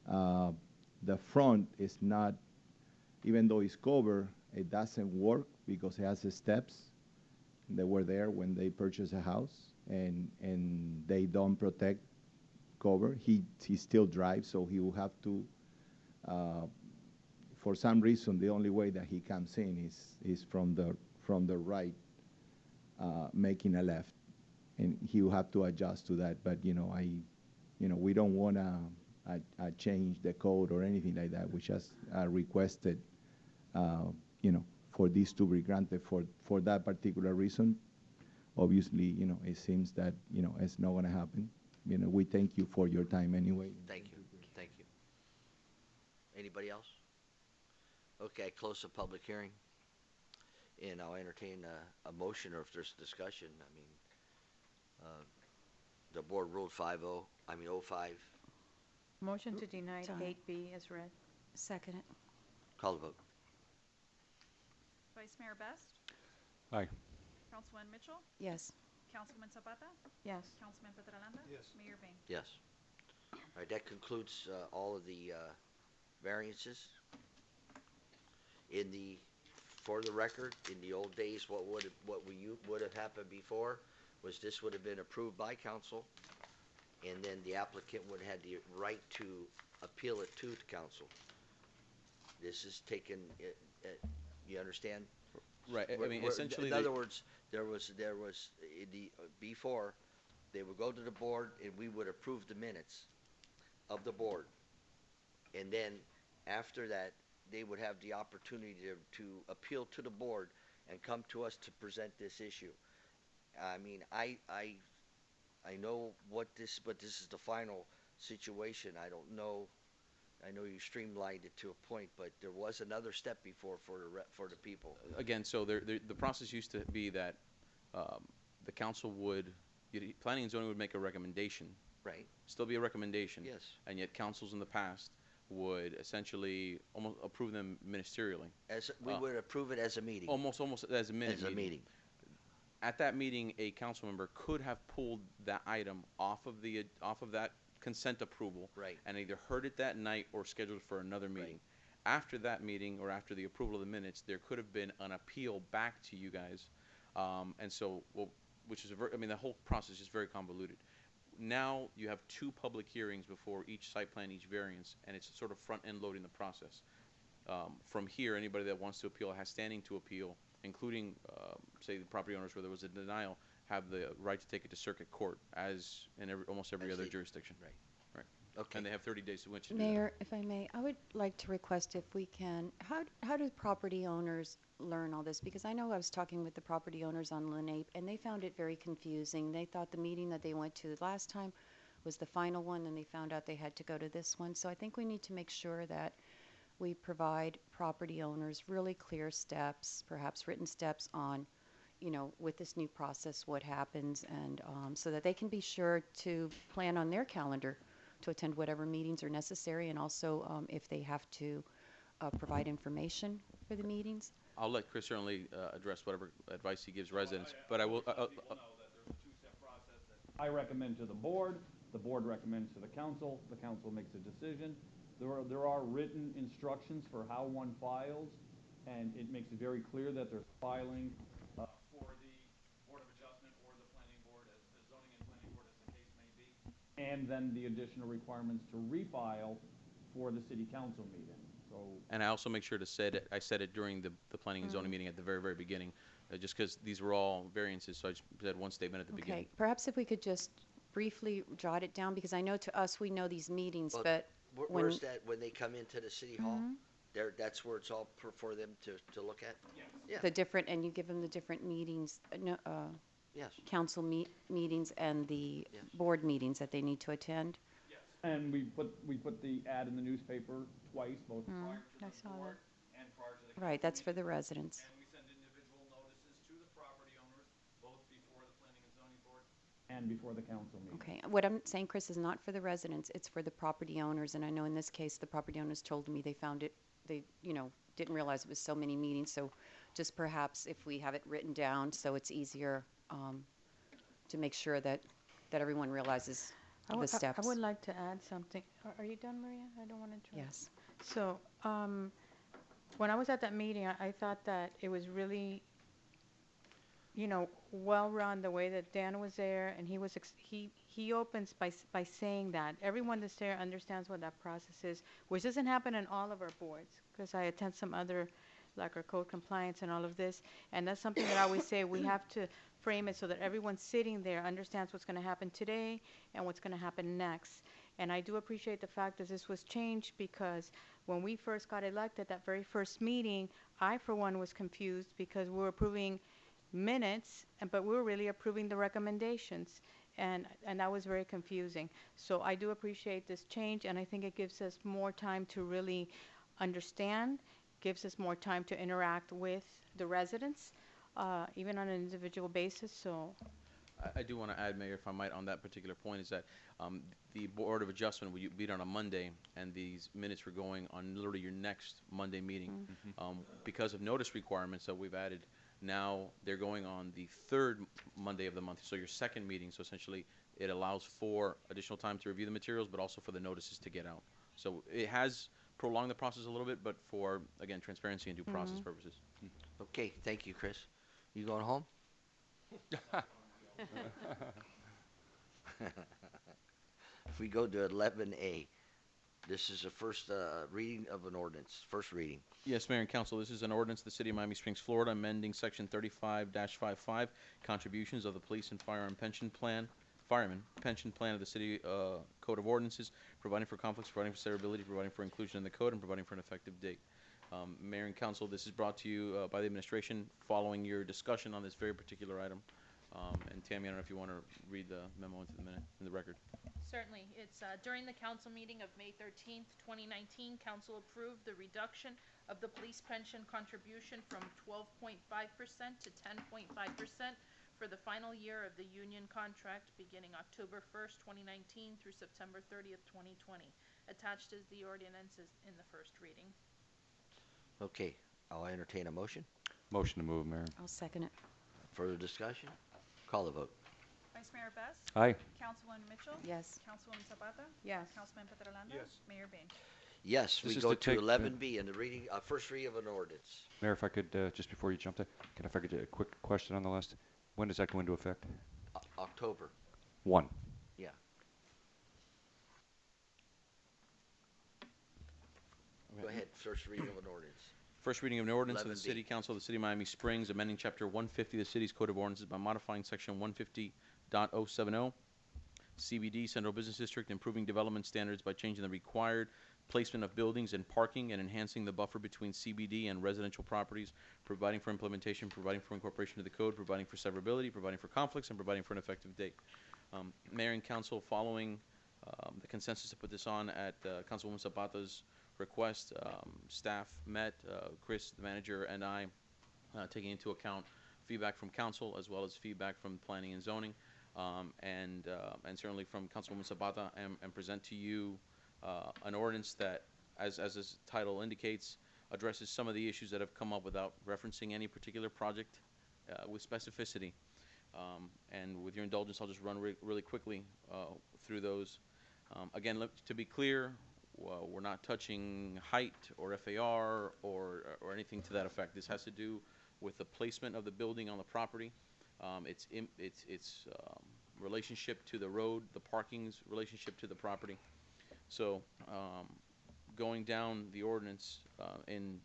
The front is not, even though it's covered, it doesn't work because it has the steps. They were there when they purchased a house, and they don't protect cover. He still drives, so he will have to. For some reason, the only way that he comes in is from the right, making a left, and he will have to adjust to that. But we don't want to change the code or anything like that. We just requested, for this to be granted for that particular reason. Obviously, it seems that it's not going to happen. We thank you for your time anyway. Thank you. Thank you. Anybody else? Okay, close the public hearing. And I'll entertain a motion, or if there's discussion. I mean, the board ruled 05. Motion to deny Sorry. 8B as read. Second it. Call the vote. Vice Mayor Best, Aye. Councilwoman Mitchell, Yes. Councilwoman Zapata, Yes. Councilman Petralanda. Yes. Mayor Bain. Yes. All right, that concludes all of the variances. For the record, in the old days, what would have happened before was this would have been approved by council, and then the applicant would have had the right to appeal it to the council. This is taken. You understand? Right. I mean, essentially, in other words, there was before they would go to the board and we would approve the minutes of the board, and then after that they would have the opportunity to appeal to the board and come to us to present this issue. I mean, I know what this, but this is the final situation. I don't know. I know you streamlined it to a point, but there was another step before for the people. again, so the process used to be that the council would, planning and zoning would make a recommendation. Right. Still be a recommendation. Yes. And yet councils in the past would essentially almost approve them ministerially. As we would approve it as a meeting. Almost as a minute As a meeting. At that meeting, a council member could have pulled that item off of that consent approval, right, and either heard it that night or scheduled it for another meeting. Right. After that meeting, or after the approval of the minutes, there could have been an appeal back to you guys, and so, which is the whole process is very convoluted. Now you have 2 public hearings before each site plan, each variance, and it's sort of front-end loading the process. From here, anybody that wants to appeal has standing to appeal, including, say, the property owners where there was a denial, have the right to take it to circuit court, as in almost every other jurisdiction. Right. Right. Okay. And they have 30 days to which to do Mayor, if I may, I would like to request if we can, how do property owners learn all this? Because I know I was talking with the property owners on Lenape, and they found it very confusing. They thought the meeting that they went to last time was the final one, and they found out they had to go to this one. So I think we need to make sure that we provide property owners really clear steps, perhaps written steps on, with this new process, what happens, and so that they can be sure to plan on their calendar to attend whatever meetings are necessary, and also if they have to provide information for the meetings. I'll let Chris certainly address whatever advice he gives residents, but I will. I recommend to the board recommends to the council makes a decision. There are written instructions for how one files, and it makes it very clear that there's filing for the Board of Adjustment or the Planning Board, as zoning and planning board as the case may be, and then the additional requirements to refile for the city council meeting. So. And I also make sure to say it. I said it during the planning and zoning meeting at the very, very beginning, just because these were all variances. So I just said one statement at the beginning. Okay, perhaps if we could just briefly jot it down, because I know to us we know these meetings, but Where's that when they come into the city hall? That's where it's all for them to look at. Yes. Yeah. the different, and you give them the different meetings, Yes. council meetings and the board meetings that they need to attend. Yes. And we put the ad in the newspaper twice, both prior to I the saw board and prior to the Right, that's for the residents. And we send individual notices to the property owners, both before the planning and zoning board and before the council meeting. Okay, what I'm saying, Chris, is not for the residents, it's for the property owners, and I know in this case, the property owners told me they found it, they, didn't realize it was so many meetings, so just perhaps if we have it written down so it's easier to make sure that everyone realizes the steps. I would like to add something. Are you done, Maria? I don't want to interrupt. Yes. So, when I was at that meeting, I thought that it was really you know, well run, the way that Dan was there, and he was he opens by saying that everyone that's there understands what that process is, which doesn't happen in all of our boards, because I attend some other, like our code compliance and all of this, and that's something that I always say, we have to frame it so that everyone sitting there understands what's going to happen today and what's going to happen next. And I do appreciate the fact that this was changed, because when we first got elected, that very first meeting, I, for one, was confused because we were approving minutes, but we were really approving the recommendations. And that was very confusing. So I do appreciate this change, and I think it gives us more time to really understand, gives us more time to interact with the residents, even on an individual basis. So I do want to add, Mayor, if I might, on that particular point, is that the Board of Adjustment will meet on a Monday, and these minutes were going on literally your next Monday meeting. Because of notice requirements that we've added, now they're going on the third Monday of the month, so your second meeting. So essentially, it allows for additional time to review the materials, but also for the notices to get out. So it has prolonged the process a little bit, but for, again, transparency and due process purposes. Okay, thank you, Chris. You going home? If we go to 11A, this is the first reading of an ordinance, first reading. Yes, Mayor and Council, this is an ordinance of the City of Miami Springs, Florida, amending Section 35-55, contributions of the Police and Fireman Pension Plan of the City Code of Ordinances, providing for conflicts, providing for severability, providing for inclusion in the code, and providing for an effective date. Mayor and Council, this is brought to you by the administration following your discussion on this very particular item. And Tammy, I don't know if you want to read the memo into the minute, in the record. Certainly. It's during the council meeting of May 13th, 2019, council approved the reduction of the police pension contribution from 12.5% to 10.5% for the final year of the union contract beginning October 1st, 2019 through September 30th, 2020. Attached is the ordinances in the first reading. Okay, I'll entertain a motion. Motion to move, Mayor. I'll second it. Further discussion? Call the vote. Vice Mayor Best. Aye. Councilwoman Mitchell. Yes. Councilwoman Zapata. Yes. Councilman Petrolano. Yes. Mayor Bain. Yes, This we is go to to take the- 11B in the reading, first reading of an ordinance. Mayor, if I could, just before you jump to, if I could do a quick question on the list? When does that go into effect? October, 1. yeah. Go ahead, first reading of an ordinance. First reading of an ordinance of the 11B. City Council of the City of Miami Springs, amending Chapter 150 of the city's Code of Ordinances by modifying Section 150.070, CBD, Central Business District, improving development standards by changing the required placement of buildings and parking and enhancing the buffer between CBD and residential properties, providing for implementation, providing for incorporation of the code, providing for severability, providing for conflicts, and providing for an effective date. Mayor and Council, following the consensus to put this on at Councilwoman Zapata's request, staff met, Chris, the manager, and I, taking into account feedback from council as well as feedback from planning and zoning, and certainly from Councilwoman Zapata, and present to you an ordinance that, as its title indicates, addresses some of the issues that have come up without referencing any particular project with specificity. And with your indulgence, I'll just run really quickly through those. Again, look, to be clear, we're not touching height or FAR or anything to that effect. This has to do with the placement of the building on the property, its relationship to the road, the parking's relationship to the property. So going down the ordinance in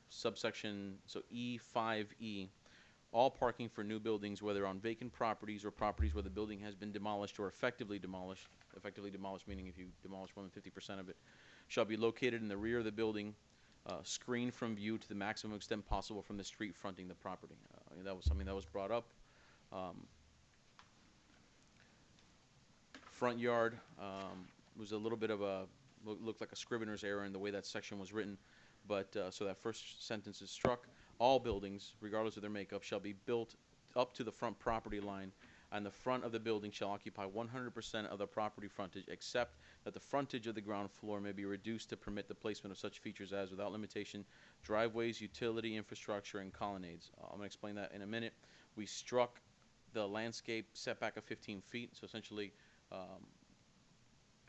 subsection, so E5E, all parking for new buildings, whether on vacant properties or properties where the building has been demolished or effectively demolished meaning if you demolish more than 50% of it, shall be located in the rear of the building, screened from view to the maximum extent possible from the street fronting the property. That was something that was brought up. Front yard was a little bit of a, looked like a scrivener's error in the way that section was written, but so that first sentence is struck. All buildings, regardless of their makeup, shall be built up to the front property line, and the front of the building shall occupy 100% of the property frontage, except that the frontage of the ground floor may be reduced to permit the placement of such features as, without limitation, driveways, utility infrastructure, and colonnades. I'm going to explain that in a minute. We struck the landscape setback of 15 feet, so essentially,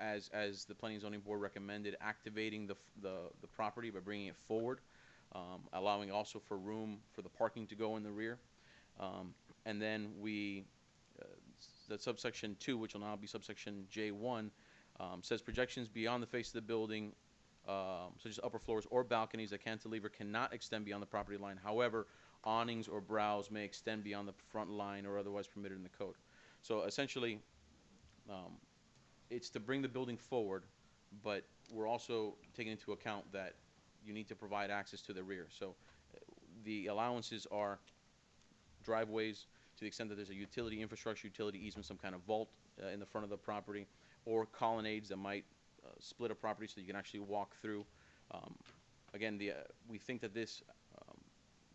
as the Planning and Zoning Board recommended, activating the property by bringing it forward, allowing also for room for the parking to go in the rear. And then the subsection 2, which will now be subsection J1, says projections beyond the face of the building, such as upper floors or balconies that cantilever cannot extend beyond the property line. However, awnings or brows may extend beyond the front line or otherwise permitted in the code. So essentially, it's to bring the building forward, but we're also taking into account that you need to provide access to the rear. So the allowances are driveways to the extent that there's a utility infrastructure, utility easement, some kind of vault in the front of the property, or colonnades that might split a property so you can actually walk through. Again, we think that this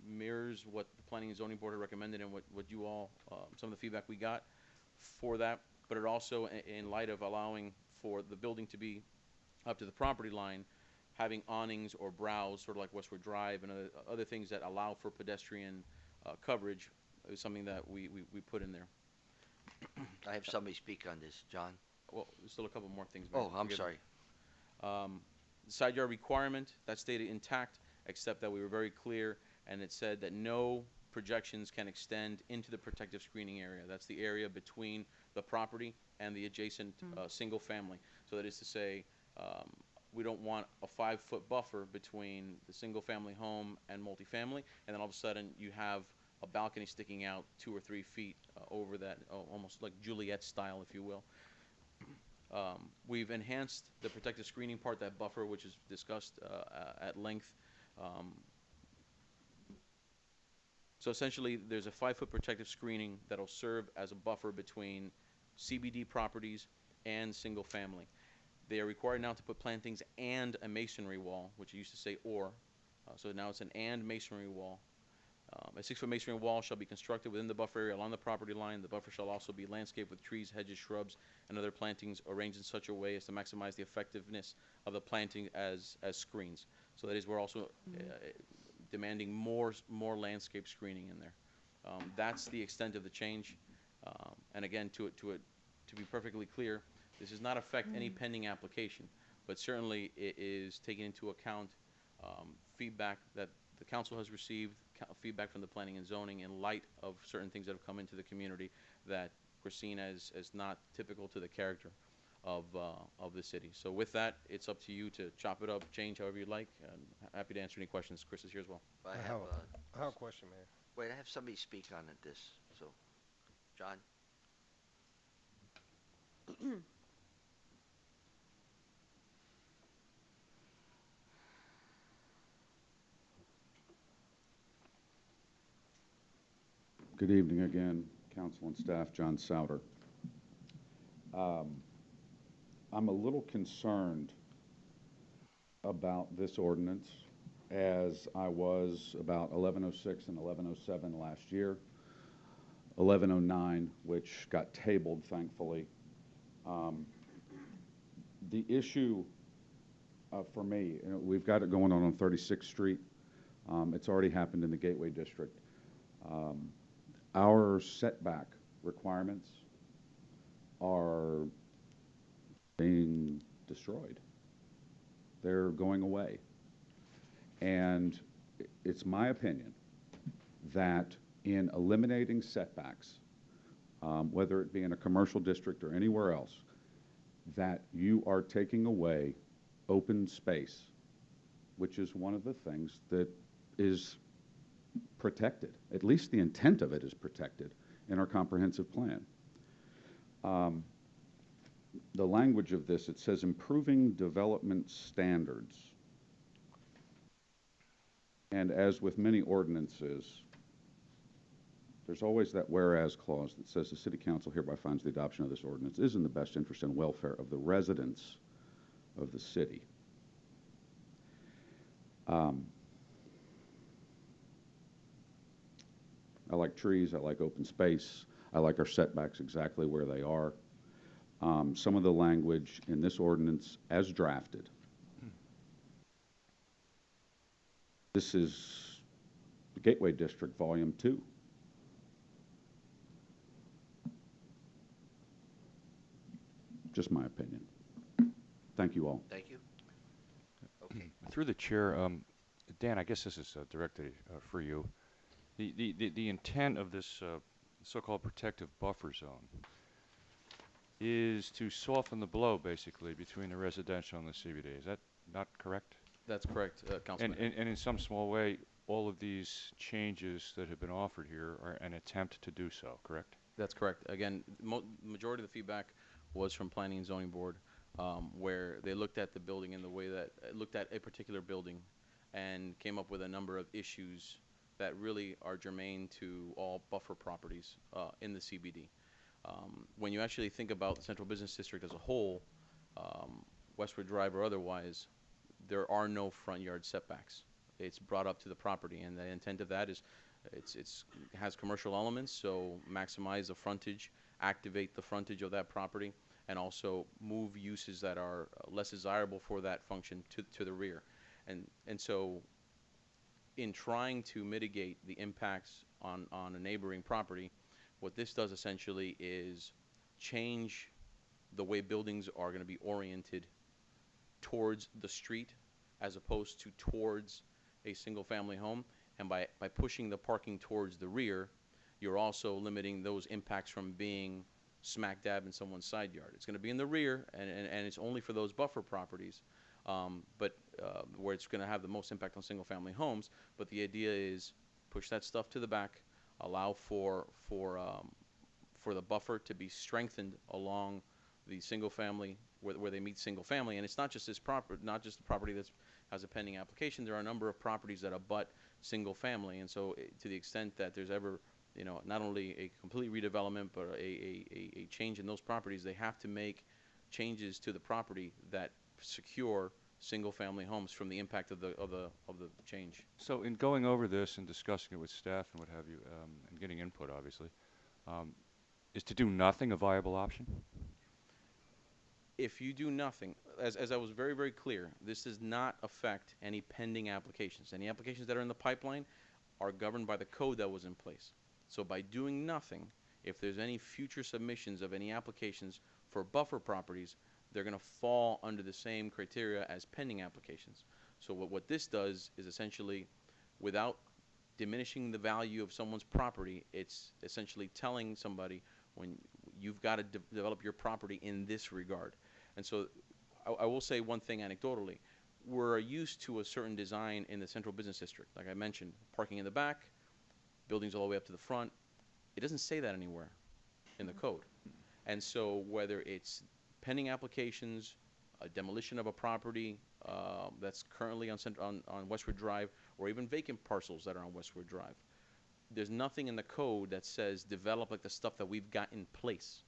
mirrors what the Planning and Zoning Board had recommended and what you all, some of the feedback we got for that, but it also, in light of allowing for the building to be up to the property line, having awnings or brows, sort of like Westwood Drive and other things that allow for pedestrian coverage is something that we put in there. I have somebody speak on this, John. Well, there's still a couple more things. Mayor. Oh, I'm Forgive sorry. me. The side yard requirement, that stayed intact, except that we were very clear, and it said that no projections can extend into the protective screening area. That's the area between the property and the adjacent single family. So that is to say, we don't want a 5-foot buffer between the single family home and multifamily, and then all of a sudden you have a balcony sticking out 2 or 3 feet over that, almost like Juliet style, if you will. We've enhanced the protective screening part, that buffer, which is discussed at length. So essentially, there's a 5-foot protective screening that'll serve as a buffer between CBD properties and single family. They are required now to put plantings and a masonry wall, which it used to say or. So now it's an and masonry wall. A 6-foot masonry wall shall be constructed within the buffer area along the property line. The buffer shall also be landscaped with trees, hedges, shrubs, and other plantings arranged in such a way as to maximize the effectiveness of the planting as screens. So that is, we're also demanding more landscape screening in there. That's the extent of the change. And again, to be perfectly clear, this does not affect any pending application, but certainly it is taking into account feedback that the council has received, feedback from the planning and zoning in light of certain things that have come into the community that were seen as not typical to the character of the city. So with that, it's up to you to chop it up, change however you like. I'm happy to answer any questions. Chris is here as well. I have a question, Mayor. Wait, I have somebody speak on it, this. So, John? Good evening again, council and staff. John Souter. I'm a little concerned about this ordinance, as I was about 1106 and 1107 last year, 1109, which got tabled, thankfully. The issue for me, we've got it going on 36th Street. It's already happened in the Gateway District. Our setback requirements are being destroyed. They're going away. And it's my opinion that in eliminating setbacks, whether it be in a commercial district or anywhere else, that you are taking away open space, which is one of the things that is protected. At least the intent of it is protected in our comprehensive plan. The language of this, it says improving development standards. And as with many ordinances, there's always that whereas clause that says the city council hereby finds the adoption of this ordinance is in the best interest and welfare of the residents of the city. I like trees, I like open space, I like our setbacks exactly where they are. Some of the language in this ordinance as drafted. This is the Gateway District Volume 2. Just my opinion. Thank you all. Thank you. Okay. Through the chair, Dan, I guess this is directed for you. The intent of this so-called protective buffer zone is to soften the blow, basically, between the residential and the CBD. Is that not correct? That's correct, Councilman. And in some small way, all of these changes that have been offered here are an attempt to do so, correct? That's correct. Again, majority of the feedback was from Planning and Zoning Board, where they looked at the building in the way that, looked at a particular building and came up with a number of issues that really are germane to all buffer properties in the CBD. When you actually think about the Central Business District as a whole, Westwood Drive or otherwise, there are no front yard setbacks. It's brought up to the property, and the intent of that is it has commercial elements, so maximize the frontage, activate the frontage of that property, and also move uses that are less desirable for that function to the rear. And so in trying to mitigate the impacts on a neighboring property, what this does essentially is change the way buildings are going to be oriented towards the street as opposed to towards a single family home. And by pushing the parking towards the rear, you're also limiting those impacts from being smack dab in someone's side yard. It's going to be in the rear, and it's only for those buffer properties, where it's going to have the most impact on single family homes. But the idea is push that stuff to the back, allow for the buffer to be strengthened along the single family where they meet single family. And it's not just this property, not just the property that has a pending application. There are a number of properties that abut single family, and so to the extent that there's ever, you know, not only a complete redevelopment but a change in those properties, they have to make changes to the property that secure single family homes from the impact of the change. So in going over this and discussing it with staff and what have you, and getting input, obviously, is to do nothing a viable option? If you do nothing, as I was very, very clear, this does not affect any pending applications. Any applications that are in the pipeline are governed by the code that was in place. So by doing nothing, if there's any future submissions of any applications for buffer properties, they're going to fall under the same criteria as pending applications. So what this does is essentially, without diminishing the value of someone's property, it's essentially telling somebody when you've got to develop your property in this regard. And so I will say one thing anecdotally. We're used to a certain design in the Central Business District. Like I mentioned, parking in the back, buildings all the way up to the front. It doesn't say that anywhere in the code. And so whether it's pending applications, a demolition of a property that's currently on Westwood Drive, or even vacant parcels that are on Westwood Drive, there's nothing in the code that says develop like the stuff that we've got in place.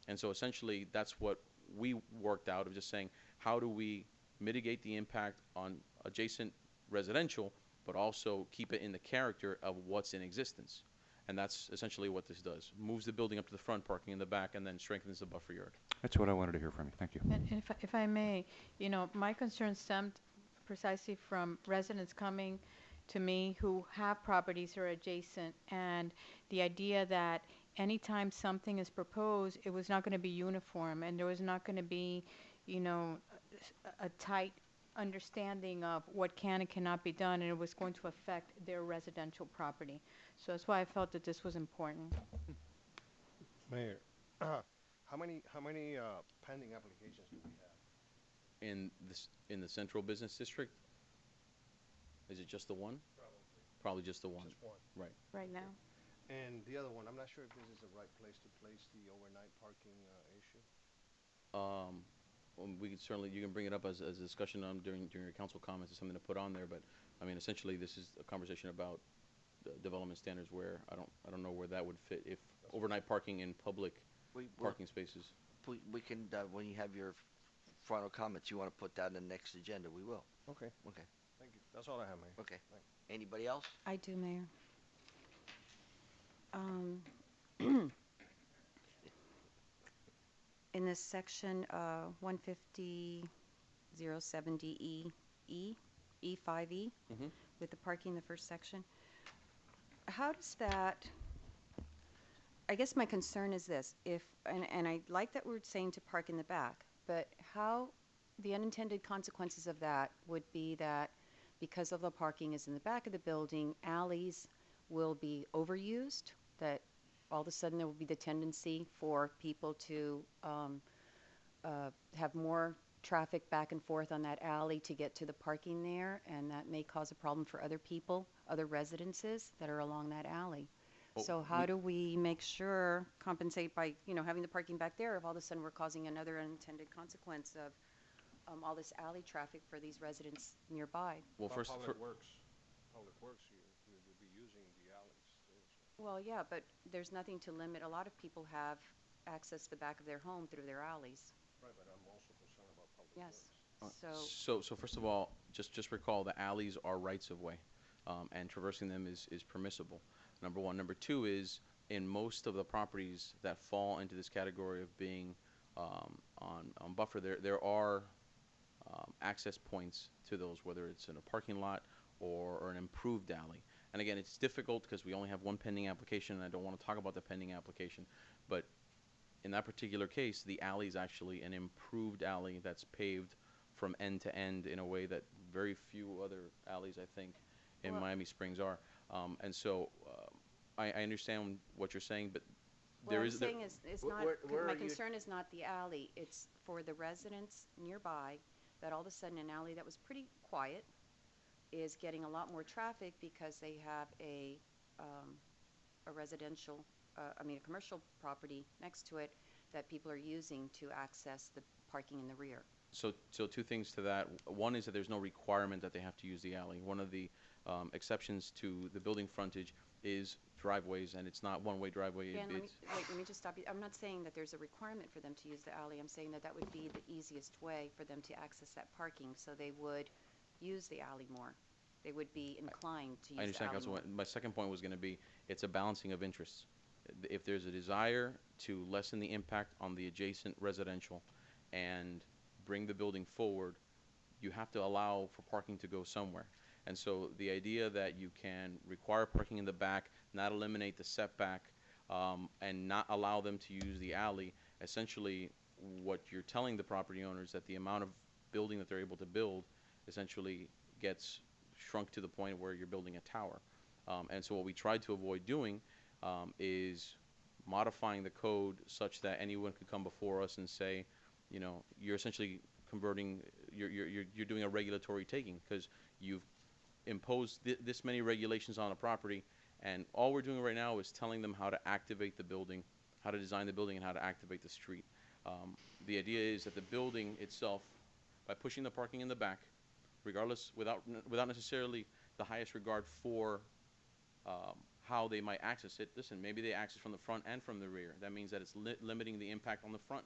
And so essentially that's what we worked out of just saying, how do we mitigate the impact on adjacent residential, but also keep it in the character of what's in existence. And that's essentially what this does. Moves the building up to the front, parking in the back, and then strengthens the buffer yard. That's what I wanted to hear from you. Thank you. And if I may, you know, my concern stemmed precisely from residents coming to me who have properties that are adjacent, and the idea that anytime something is proposed, it was not going to be uniform, and there was not going to be, you know, a tight understanding of what can and cannot be done, and it was going to affect their residential property. So that's why I felt that this was important. Mayor, how many pending applications do we have? In the Central Business District? Is it just the one? Probably just the one. Just one. Right. Right now. And the other one, I'm not sure if this is the right place to place the overnight parking issue. Well, we can certainly, you can bring it up as a discussion during your council comments or something to put on there, but I mean, essentially this is a conversation about development standards where I don't know where that would fit if overnight parking in public parking spaces. We can, when you have your final comments, you want to put that in the next agenda, we will. Okay. Okay. Thank you. That's all I have, Mayor. Okay. Anybody else? I do, Mayor. In this section 150-070E, E5E, with the parking, the first section, how does that, I guess my concern is this, and I like that we're saying to park in the back, but how the unintended consequences of that would be that because of the parking is in the back of the building, alleys will be overused, that all of a sudden there will be the tendency for people to have more traffic back and forth on that alley to get to the parking there, and that may cause a problem for other people, other residences that are along that alley. Well, So how do we make sure, compensate by, having the parking back there if all of a sudden we're causing another unintended consequence of all this alley traffic for these residents nearby? Well, first, Public Works, you'll be using the alleys too. So. Well, yeah, but there's nothing to limit. A lot of people have access to the back of their home through their alleys. Right, but I'm also concerned about Public Yes. Works. So first of all, just recall the alleys are rights of way, and traversing them is permissible. Number one. Number two is in most of the properties that fall into this category of being on buffer, there are access points to those, whether it's in a parking lot or an improved alley. And again, it's difficult because we only have one pending application, and I don't want to talk about the pending application, but in that particular case, the alley is actually an improved alley that's paved from end to end in a way that very few other alleys, I think, in Miami Springs are. And so I understand what you're saying, but What I'm saying is, it's not, my concern is not the alley. It's for the residents nearby that all of a sudden an alley that was pretty quiet is getting a lot more traffic because they have a residential, a commercial property next to it that people are using to access the parking in the rear. So two things to that. One is that there's no requirement that they have to use the alley. One of the exceptions to the building frontage is driveways, and it's not one-way driveway. Dan, let me just stop you. I'm not saying that there's a requirement for them to use the alley. I'm saying that would be the easiest way for them to access that parking, so they would use the alley more. They would be inclined to use I understand, the alley more. Councilwoman. My second point was going to be, it's a balancing of interests. If there's a desire to lessen the impact on the adjacent residential and bring the building forward, you have to allow for parking to go somewhere. And so the idea that you can require parking in the back, not eliminate the setback, and not allow them to use the alley, essentially what you're telling the property owners that the amount of building that they're able to build essentially gets shrunk to the point where you're building a tower. And so what we tried to avoid doing is modifying the code such that anyone could come before us and say, you're essentially converting, you're doing a regulatory taking because you've imposed this many regulations on a property, and all we're doing right now is telling them how to activate the building, how to design the building, and how to activate the street. The idea is that the building itself, by pushing the parking in the back, regardless, without necessarily the highest regard for how they might access it. Listen, maybe they access from the front and from the rear. That means that it's limiting the impact on the front.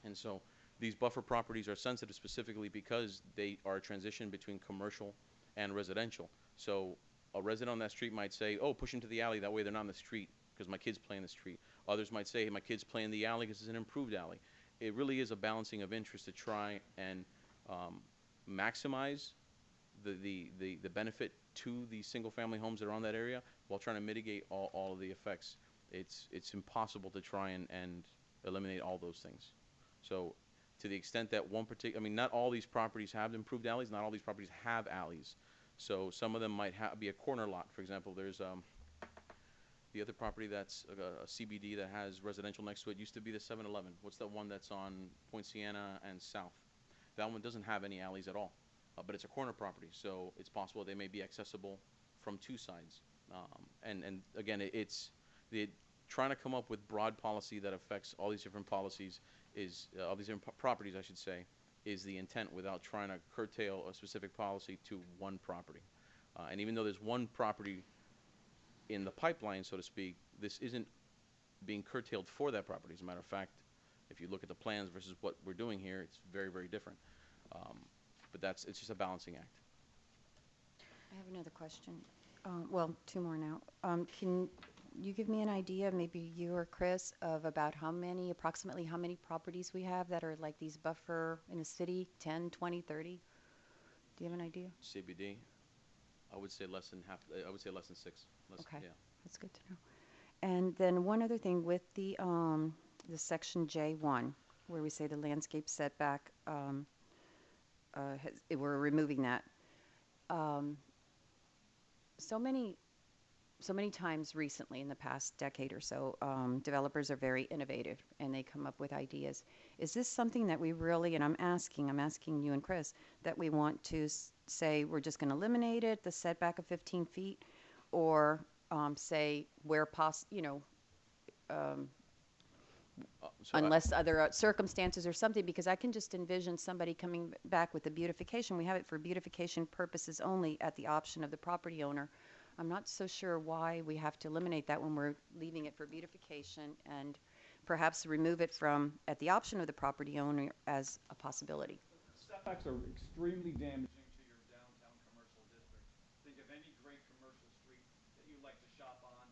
And so these buffer properties are sensitive specifically because they are a transition between commercial and residential. So a resident on that street might say, oh, push into the alley, that way they're not in the street because my kids play in the street. Others might say, hey, my kids play in the alley because it's an improved alley. It really is a balancing of interest to try and maximize the benefit to the single-family homes that are on that area while trying to mitigate all of the effects. It's impossible to try and eliminate all those things. So to the extent that not all these properties have improved alleys, not all these properties have alleys. So some of them might be a corner lot. For example, there's the other property that's a CBD that has residential next to it used to be the 7-Eleven. What's that one that's on Point Siena and South? That one doesn't have any alleys at all, but it's a corner property, so it's possible they may be accessible from two sides. And again, it's trying to come up with broad policy that affects all these different policies all these different properties, I should say, is the intent without trying to curtail a specific policy to one property. And even though there's one property in the pipeline, so to speak, this isn't being curtailed for that property. As a matter of fact, if you look at the plans versus what we're doing here, it's very, very different. But it's just a balancing act. I have another question. Well, two more now. Can you give me an idea, maybe you or Chris, of about approximately how many properties we have that are like these buffer in the city, 10, 20, 30? Do you have an idea? CBD, I would say less than half. I would say less than 6. Okay, Yeah. that's good to know. And then one other thing with the section J1, where we say the landscape setback, we're removing that. So many so many times recently in the past decade or so, developers are very innovative and they come up with ideas. Is this something that we really, and I'm asking you and Chris, that we want to say we're just going to eliminate it, the setback of 15 feet, or say where unless other circumstances or something, because I can just envision somebody coming back with the beautification. We have it for beautification purposes only at the option of the property owner. I'm not so sure why we have to eliminate that when we're leaving it for beautification and perhaps remove it from at the option of the property owner as a possibility. Setbacks are extremely damaging to your downtown commercial district. Think of any great commercial street that you like to shop on,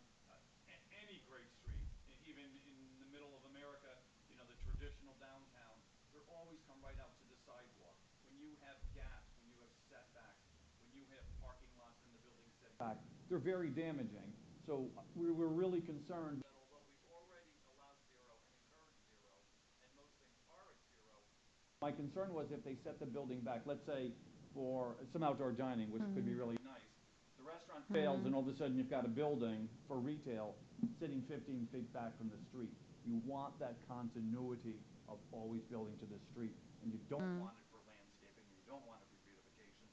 any great street, even in the middle of America, you know, the traditional downtown, they're always come right out to the sidewalk. When you have gaps, when you have setbacks, when you have parking lots in the building setback, they're very damaging. So we were really concerned that although we've already allowed zero and encouraged zero, and most things are at zero, my concern was if they set the building back, let's say for some outdoor dining, which could be really nice, the restaurant fails and all of a sudden you've got a building for retail sitting 15 feet back from the street. You want that continuity of always building to the street, and you don't want it for landscaping, you don't want it for beautification.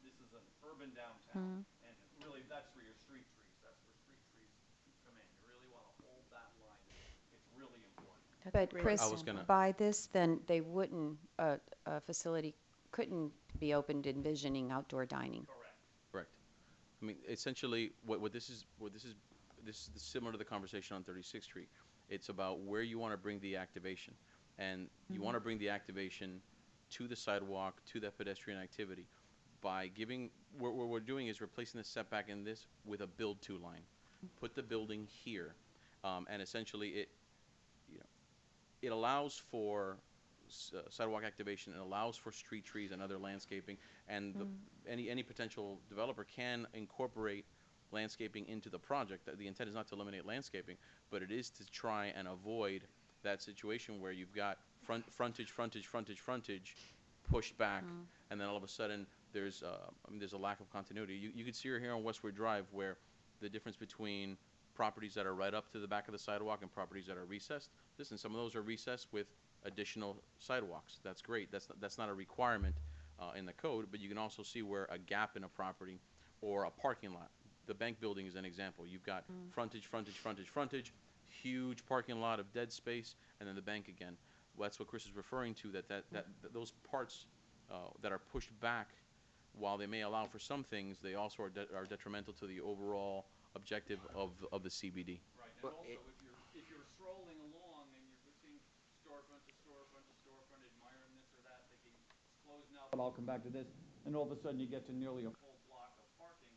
This is an urban downtown, and really that's for your street trees. That's where street trees come in. You really want to hold that line. It's really important. But Chris, by this, then they wouldn't, a facility couldn't be opened envisioning outdoor dining. Correct. I mean, essentially, what this is similar to the conversation on 36th Street. It's about where you want to bring the activation, and you want to bring the activation to the sidewalk, to that pedestrian activity, by giving. What we're doing is replacing the setback in this with a build-to line. Put the building here, and essentially it allows for sidewalk activation. It allows for street trees and other landscaping, and any potential developer can incorporate landscaping into the project. The intent is not to eliminate landscaping, but it is to try and avoid that situation where you've got frontage pushed back, and then all of a sudden there's a lack of continuity. You can see here on Westwood Drive where the difference between properties that are right up to the back of the sidewalk and properties that are recessed. Listen, some of those are recessed with additional sidewalks. That's great. That's not a requirement in the code, but you can also see where a gap in a property or a parking lot. The bank building is an example. You've got frontage, huge parking lot of dead space, and then the bank again. Well, that's what Chris is referring to, that those parts that are pushed back, while they may allow for some things, they also are detrimental to the overall objective of the CBD. Right, and also if you're strolling along and you're seeing storefront to storefront to storefront, admiring this or that, thinking it's closed now, but I'll come back to this, and all of a sudden you get to nearly a full block of parking,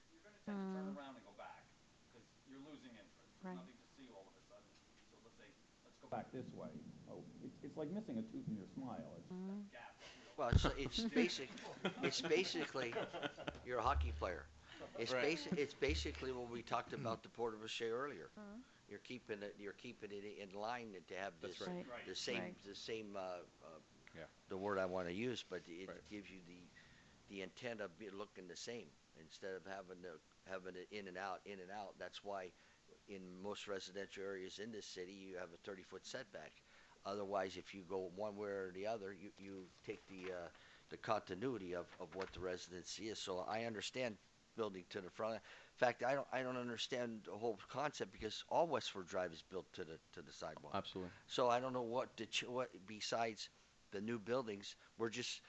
you're going to tend to turn around and go back because you're losing interest. There's nothing to see all of a sudden. So let's say, let's go back this way. Oh, it's like missing a tooth in your smile. It's that gap. Well, it's basically you're a hockey player. It's basically what we talked about the Port of O'Shea earlier. You're keeping it in line to have this the same the word I want to use, but it gives you the intent of looking the same instead of having it in and out. That's why in most residential areas in this city you have a 30-foot setback. Otherwise, if you go one way or the other, you take the continuity of what the residency is. So I understand building to the front. In fact, I don't understand the whole concept because all Westford Drive is built to the sidewalk. Absolutely. So I don't know what besides the new buildings. We're just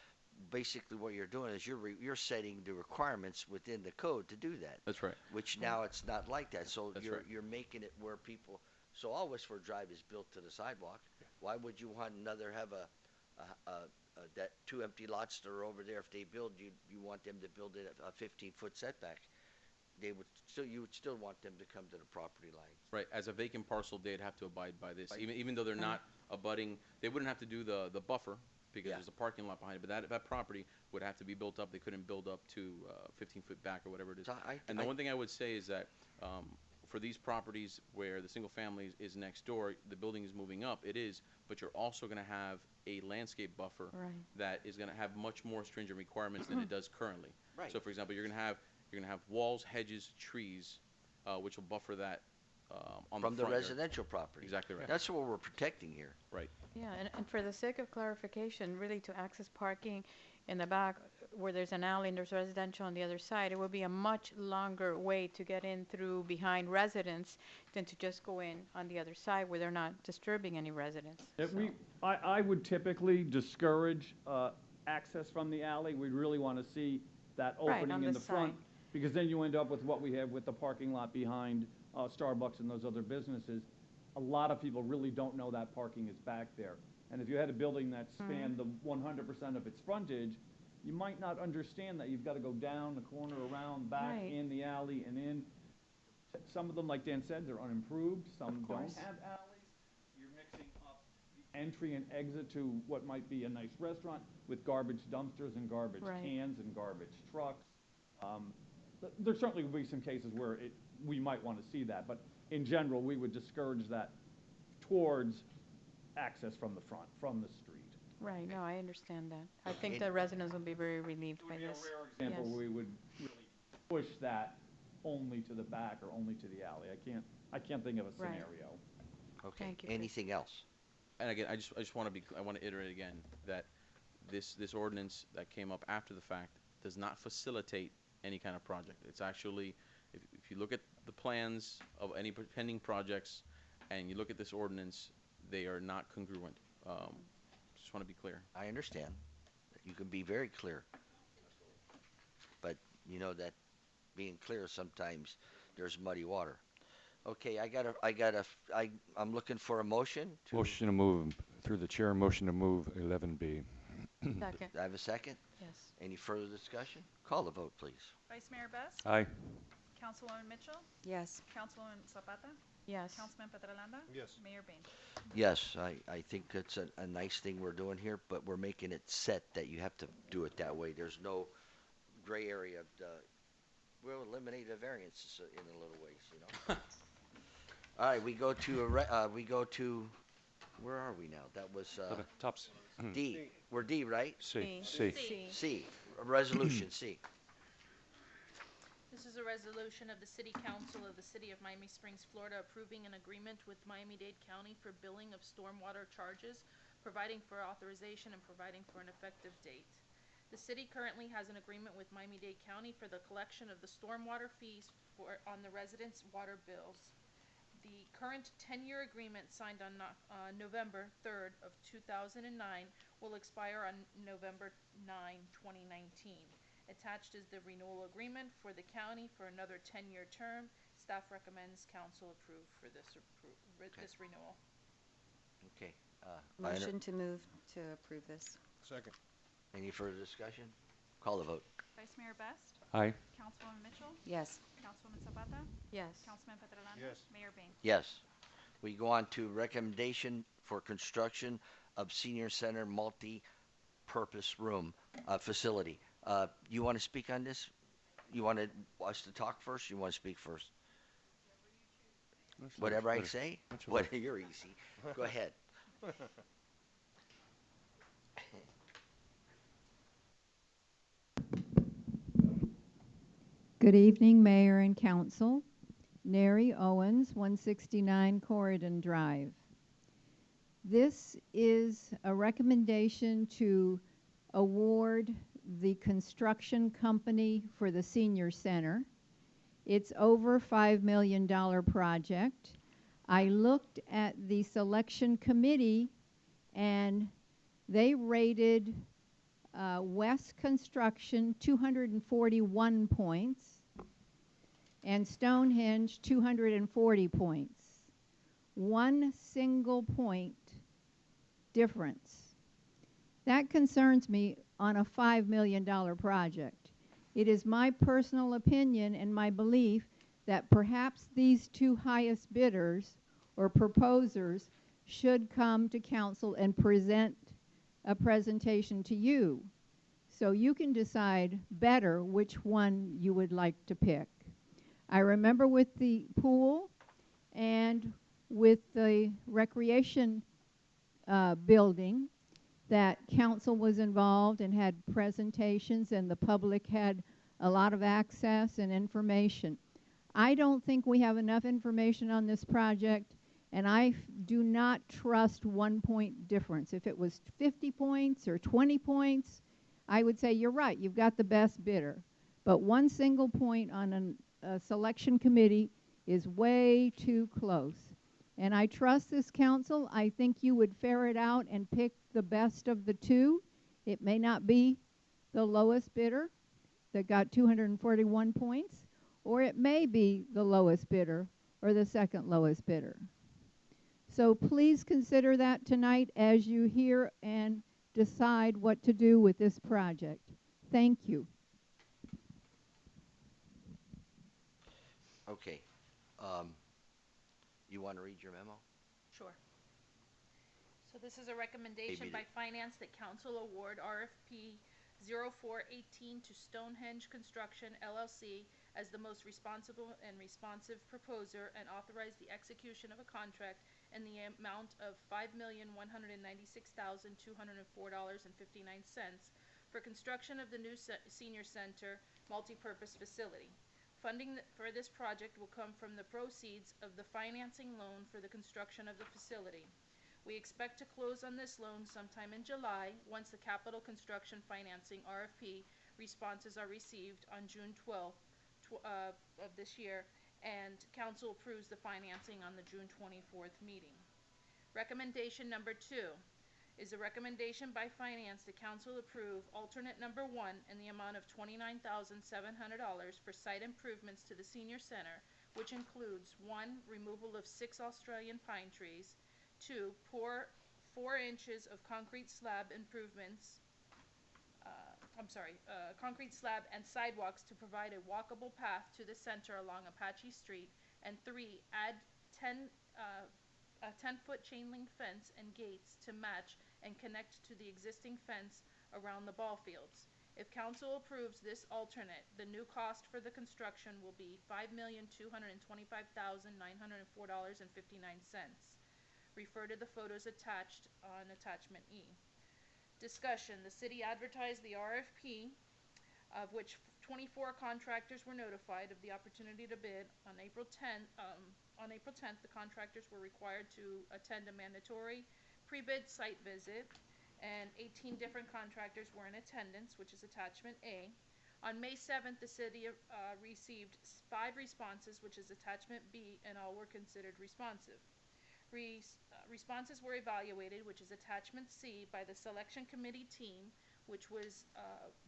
basically what you're doing is you're setting the requirements within the code to do that. That's right. Which now it's not like that. So That's you're making it where people. So all Westford Drive is built to the sidewalk. Why would you want have that two empty lots that are over there? If they build, you want them to build it a 15-foot setback. You would still want them to come to the property line. Right. As a vacant parcel, they'd have to abide by this, even though they're not abutting. They wouldn't have to do the buffer because there's a parking lot behind it. But that property would have to be built up. They couldn't build up to 15 foot back or whatever it is. And the one thing I would say is that for these properties where the single family is next door, the building is moving up. It is, but you're also going to have a landscape buffer that is going to have much more stringent requirements than it does currently. Right. So, for example, you're going to have walls, hedges, trees which will buffer that on From the the front yard. residential property. Exactly right. That's what we're protecting here. Right. Yeah, and for the sake of clarification, really to access parking in the back where there's an alley and there's residential on the other side, it would be a much longer way to get in through behind residents than to just go in on the other side where they're not disturbing any residents. I would typically discourage access from the alley. We'd really want to see that Right, opening on in the the front, side. because then you end up with what we have with the parking lot behind Starbucks and those other businesses. A lot of people really don't know that parking is back there. And if you had a building that spanned the 100% of its frontage, you might not understand that you've got to go down the corner, around, back, Right. in the alley, and in. Some of them, like Dan said, they're unimproved, some don't course. have alleys. You're mixing up the entry and exit to what might be a nice restaurant with garbage dumpsters and garbage Right. cans and garbage trucks. There certainly will be some cases where we might want to see that, but in general, we would discourage that towards access from the front, from the street. Right, no, I understand that. I Okay. think the residents will be very relieved by this. Example, Yes. we would really push that only to the back or only to the alley. I can't think of a Right. scenario. Okay. Thank you, Chris. Anything else? And again, I just want to I want to iterate again that this ordinance that came up after the fact does not facilitate any kind of project. It's actually, if you look at the plans of any pending projects and you look at this ordinance, they are not congruent. Just want to be clear. I understand. You can be very clear. But you know that being clear, sometimes there's muddy water. Okay, I'm looking for a motion to. Motion to move, through the chair, motion to move 11B. Second. Do I have a second? Yes. Any further discussion? Call the vote, please. Vice Mayor Best? Aye. Councilwoman Mitchell? Yes. Councilwoman Zapata? Yes. Councilman Petrolanda? Yes. Mayor Bain? Yes, I think it's a nice thing we're doing here, but we're making it set that you have to do it that way. There's no gray area. We'll eliminate the variances in a little ways, you know. All right, we go to, where are we now? That was Tops. D. We're D, right? C. C. C. C. Resolution C. This is a resolution of the City Council of the City of Miami Springs, Florida, approving an agreement with Miami-Dade County for billing of stormwater charges, providing for authorization and providing for an effective date. The city currently has an agreement with Miami-Dade County for the collection of the stormwater fees on the residents' water bills. The current 10-year agreement signed on November 3rd of 2009 will expire on November 9, 2019. Attached is the renewal agreement for the county for another 10-year term. Staff recommends council approve for this renewal. Okay. Motion to move to approve this. Second. Any further discussion? Call the vote. Vice Mayor Best? Aye. Councilwoman Mitchell? Yes. Councilwoman Zapata? Yes. Councilman Petrolanda? Yes. Mayor Bain? Yes. We go on to recommendation for construction of senior center multi-purpose room facility. You want to speak on this? You want us to talk first? You want to speak first? Whatever I say? What, you're easy. Go ahead. Good evening, Mayor and Council. Neri Owens, 169 Corridon Drive. This is a recommendation to award the construction company for the senior center. It's over $5 million project. I looked at the selection committee and they rated West Construction 241 points and Stonehenge 240 points. One single point difference. That concerns me on a $5 million project. It is my personal opinion and my belief that perhaps these two highest bidders or proposers should come to council and present a presentation to you so you can decide better which one you would like to pick. I remember with the pool and with the recreation building that council was involved and had presentations and the public had a lot of access and information. I don't think we have enough information on this project, and I do not trust 1 point difference. If it was 50 points or 20 points, I would say you're right, you've got the best bidder. But one single point on a selection committee is way too close. And I trust this council. I think you would ferret out and pick the best of the two. It may not be the lowest bidder that got 241 points, or it may be the lowest bidder or the second lowest bidder. So please consider that tonight as you hear and decide what to do with this project. Thank you. Okay. You want to read your memo? Sure. So this is a recommendation by Finance that Council award RFP 0418 to Stonehenge Construction LLC as the most responsible and responsive proposer, and authorize the execution of a contract in the amount of $5,196,204.59 for construction of the new senior center multipurpose facility. Funding for this project will come from the proceeds of the financing loan for the construction of the facility. We expect to close on this loan sometime in July, once the capital construction financing RFP responses are received on June 12th of this year, and Council approves the financing on the June 24th meeting. Recommendation number 2 is a recommendation by Finance that Council approve alternate number 1 in the amount of $29,700 for site improvements to the senior center, which includes 1. Removal of 6 Australian pine trees, 2. Pour 4 inches of concrete slab improvements, concrete slab and sidewalks to provide a walkable path to the center along Apache Street, and 3. Add a 10-foot chain link fence and gates to match and connect to the existing fence around the ball fields. If Council approves this alternate, the new cost for the construction will be $5,225,904.59. Refer to the photos attached on Attachment E. Discussion. The city advertised the RFP, of which 24 contractors were notified of the opportunity to bid. On April 10th, the contractors were required to attend a mandatory pre-bid site visit, and 18 different contractors were in attendance, which is Attachment A. On May 7th, the city received 5 responses, which is Attachment B, and all were considered responsive. Responses were evaluated, which is Attachment C, by the selection committee team, which was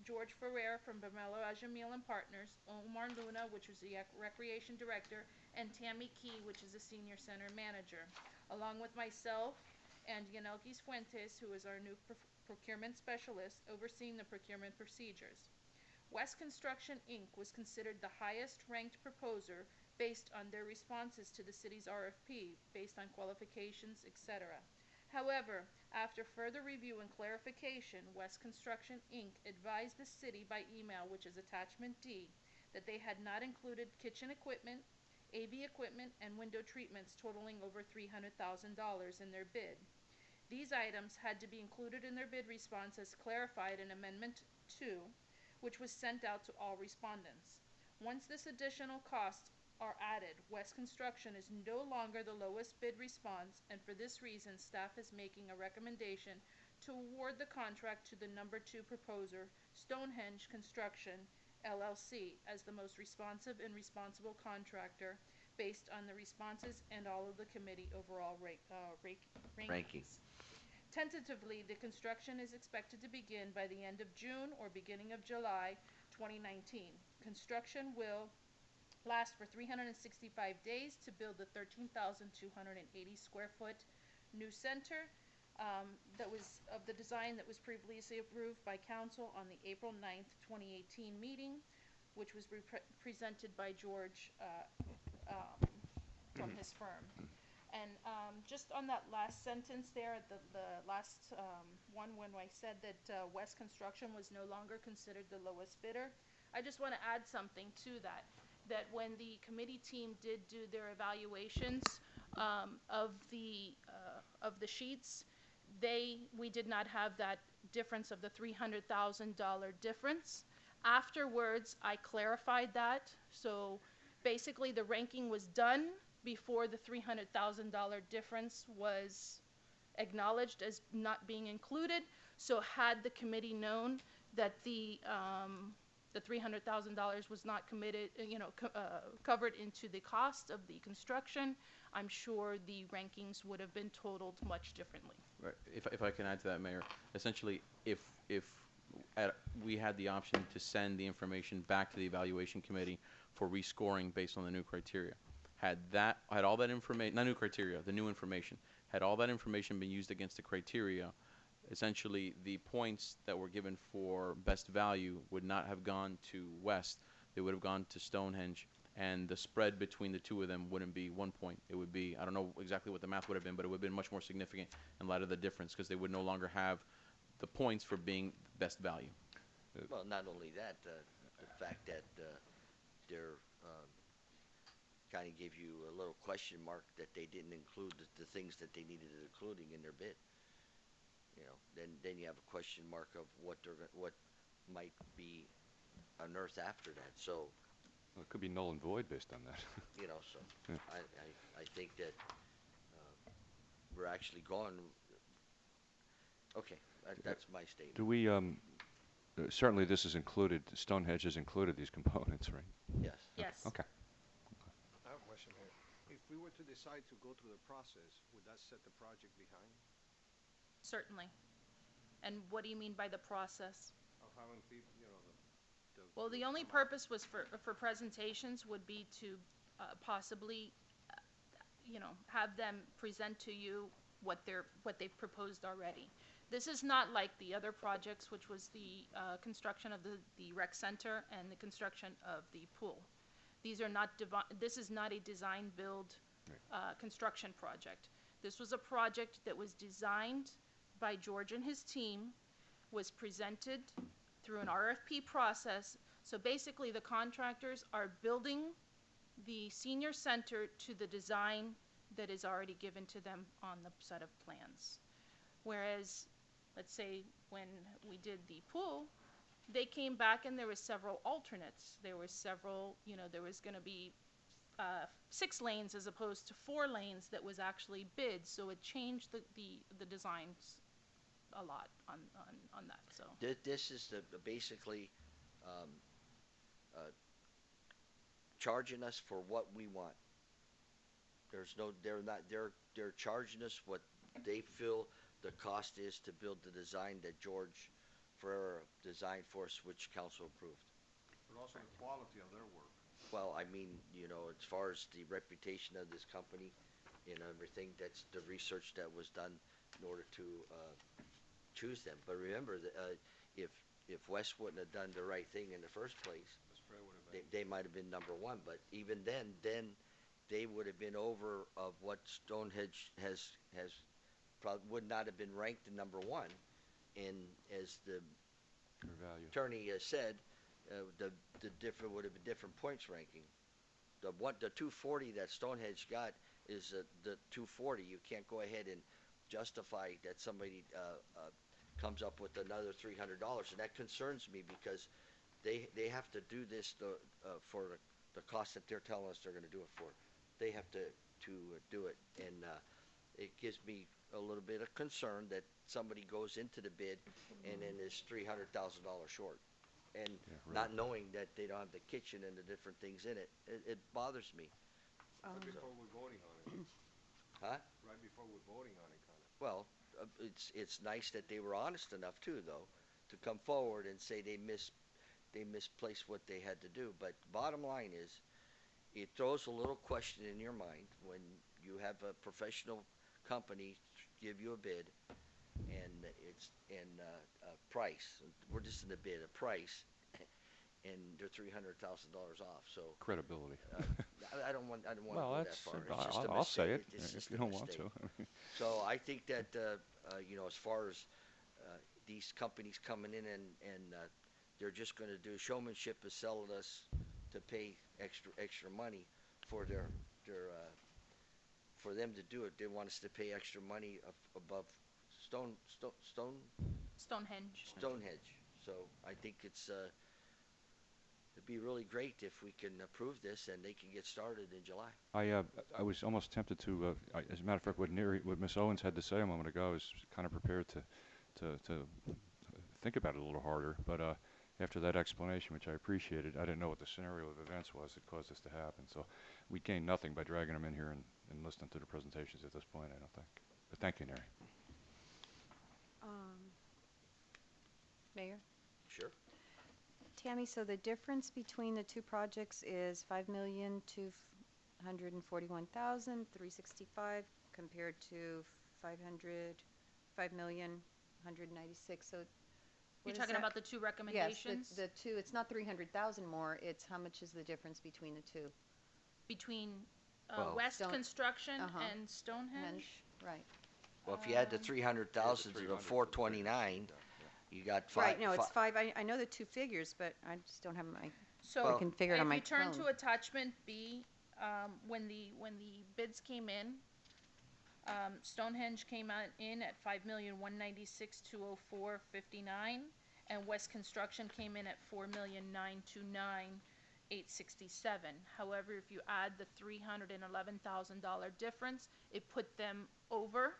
George Ferrer from Bamelo Ajamil and Partners, Omar Luna, which was the recreation director, and Tammy Key, which is the senior center manager, along with myself and Yanelkis Fuentes, who is our new procurement specialist, overseeing the procurement procedures. West Construction, Inc. was considered the highest ranked proposer based on their responses to the city's RFP, based on qualifications, etc. However, after further review and clarification, West Construction, Inc. advised the city by email, which is Attachment D, that they had not included kitchen equipment, AV equipment, and window treatments totaling over $300,000 in their bid. These items had to be included in their bid response as clarified in Amendment 2, which was sent out to all respondents. Once this additional cost are added, West Construction is no longer the lowest bid response, and for this reason, staff is making a recommendation to award the contract to the number 2 proposer, Stonehenge Construction LLC, as the most responsive and responsible contractor based on the responses and all of the committee overall rankings. Tentatively, the construction is expected to begin by the end of June or beginning of July 2019. Construction will last for 365 days to build the 13,280 square foot new center that was of the design that was previously approved by Council on the April 9th, 2018 meeting, which was presented by George from his firm. And just on that last sentence there, the last one, when I said that West Construction was no longer considered the lowest bidder, I just want to add something to that. That when the committee team did do their evaluations of the sheets, we did not have that difference of the $300,000 difference. Afterwards, I clarified that. So basically the ranking was done before the $300,000 difference was acknowledged as not being included. So had the committee known that the $300,000 was not committed, covered into the cost of the construction, I'm sure the rankings would have been totaled much differently. Right. If I can add to that, Mayor, essentially, if we had the option to send the information back to the evaluation committee for rescoring based on the new criteria, had all that information, not new criteria, the new information, had all that information been used against the criteria, essentially the points that were given for best value would not have gone to West. They would have gone to Stonehenge, and the spread between the two of them wouldn't be 1 point. It would be, I don't know exactly what the math would have been, but it would have been much more significant in light of the difference, because they would no longer have the points for being best value. Well, not only that, the fact that they're kind of give you a little question mark that they didn't include the things that they needed including in their bid. Then you have a question mark of what might be unearthed after that. So Well, it could be null and void based on that. So Yeah. I think that we're actually going. Okay, that's my statement. Do we, certainly this is included, Stonehenge has included these components, right? Yes. Yes. Okay. I have a question here. If we were to decide to go through the process, would that set the project behind Certainly. And what do you mean by the process? of having people, Well, the only purpose was for presentations would be to possibly, have them present to you what they've proposed already. This is not like the other projects, which was the construction of the rec center and the construction of the pool. These are not this is not a design build construction project. This was a project that was designed by George and his team, was presented through an RFP process. So basically the contractors are building the senior center to the design that is already given to them on the set of plans. Whereas, let's say when we did the pool, they came back and there was several alternates. There were several, there was going to be 6 lanes as opposed to 4 lanes that was actually bid. So it changed the designs a lot on that. So This is basically charging us for what we want. They're charging us what they feel the cost is to build the design that George Ferreira designed for us, which council approved. but also the quality of their work? Well, I mean, as far as the reputation of this company and everything, that's the research that was done in order to choose them. But remember, that if West wouldn't have done the right thing in the first place, they might have been number 1. But even then they would have been over of what Stonehenge has probably would not have been ranked in number 1. And as the attorney said, the different would have been different points ranking. The 240 that Stonehenge got is the 240. You can't go ahead and justify that somebody comes up with another $300, and that concerns me because they have to do this for the cost that they're telling us they're going to do it for. They have to do it, and it gives me a little bit of concern that somebody goes into the bid and then is $300,000 short, and not knowing that they don't have the kitchen and the different things in it. It bothers me. Right before we're voting on it. Huh? Right before we're voting on it, kind of. Well, it's nice that they were honest enough too, though, to come forward and say they misplaced what they had to do. But bottom line is, it throws a little question in your mind when you have a professional company give you a bid, and it's a price. We're just in the bid, a price, and they're $300,000 off. So Credibility. I don't want to Well, go that that's, far. It's just a I'll say mistake. it It's if just you a don't want mistake. to. So I think that as far as these companies coming in and they're just going to do showmanship of selling us to pay extra money for for them to do it. They want us to pay extra money above Stonehenge. Stonehenge. Stonehenge. So I think it's be really great if we can approve this and they can get started in July. I was almost tempted to, as a matter of fact, what Ms. Owens had to say a moment ago, I was kind of prepared to think about it a little harder. But after that explanation, which I appreciated, I didn't know what the scenario of events was that caused this to happen. So we gained nothing by dragging them in here and listening to the presentations at this point, I don't think. But thank you, Neri. Mayor? Sure. Tammy, so the difference between the two projects is 5,241,365 compared to 5,196. So You're what is talking that? about the two recommendations? Yes, the two. It's not 300,000 more. It's how much is the difference between the two? Between Well- West Stone- Construction Uh-huh. and Stonehenge? Right. Well, if you add the 300,000 to the 429, you got five. Right, no, it's five. I know the two figures, but I just don't have my, So I can figure it on my if you turn phone. to attachment B, when the bids came in, Stonehenge came in at 5,196,204.59, and West Construction came in at 4,929,867. However, if you add the $311,000 difference, it put them over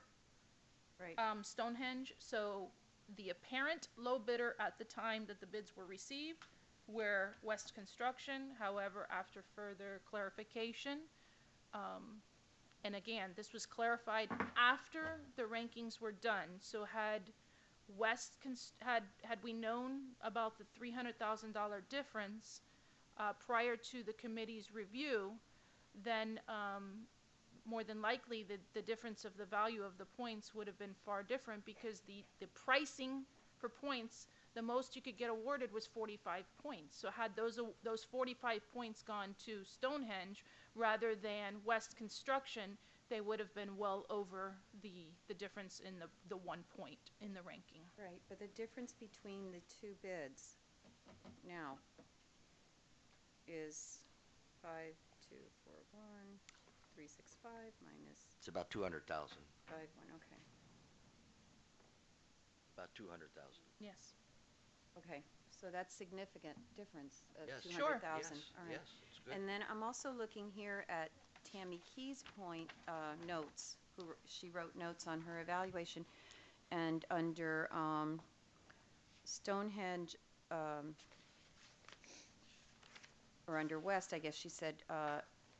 Right. Stonehenge. So the apparent low bidder at the time that the bids were received were West Construction. However, after further clarification, and again, this was clarified after the rankings were done. So had had we known about the $300,000 difference prior to the committee's review, then more than likely the difference of the value of the points would have been far different, because the pricing for points, the most you could get awarded was 45 points. So had those 45 points gone to Stonehenge rather than West Construction, they would have been well over the difference in the 1 point in the ranking. Right, but the difference between the two bids now is 5,241,365 minus It's about 200,000. 51, okay. About 200,000. Yes. Okay, so that's significant difference of Yes. 200,000. Yes, All right. yes, it's good. And then I'm also looking here at Tammy Key's point, notes. She wrote notes on her evaluation, and under Stonehenge, or under West, I guess she said,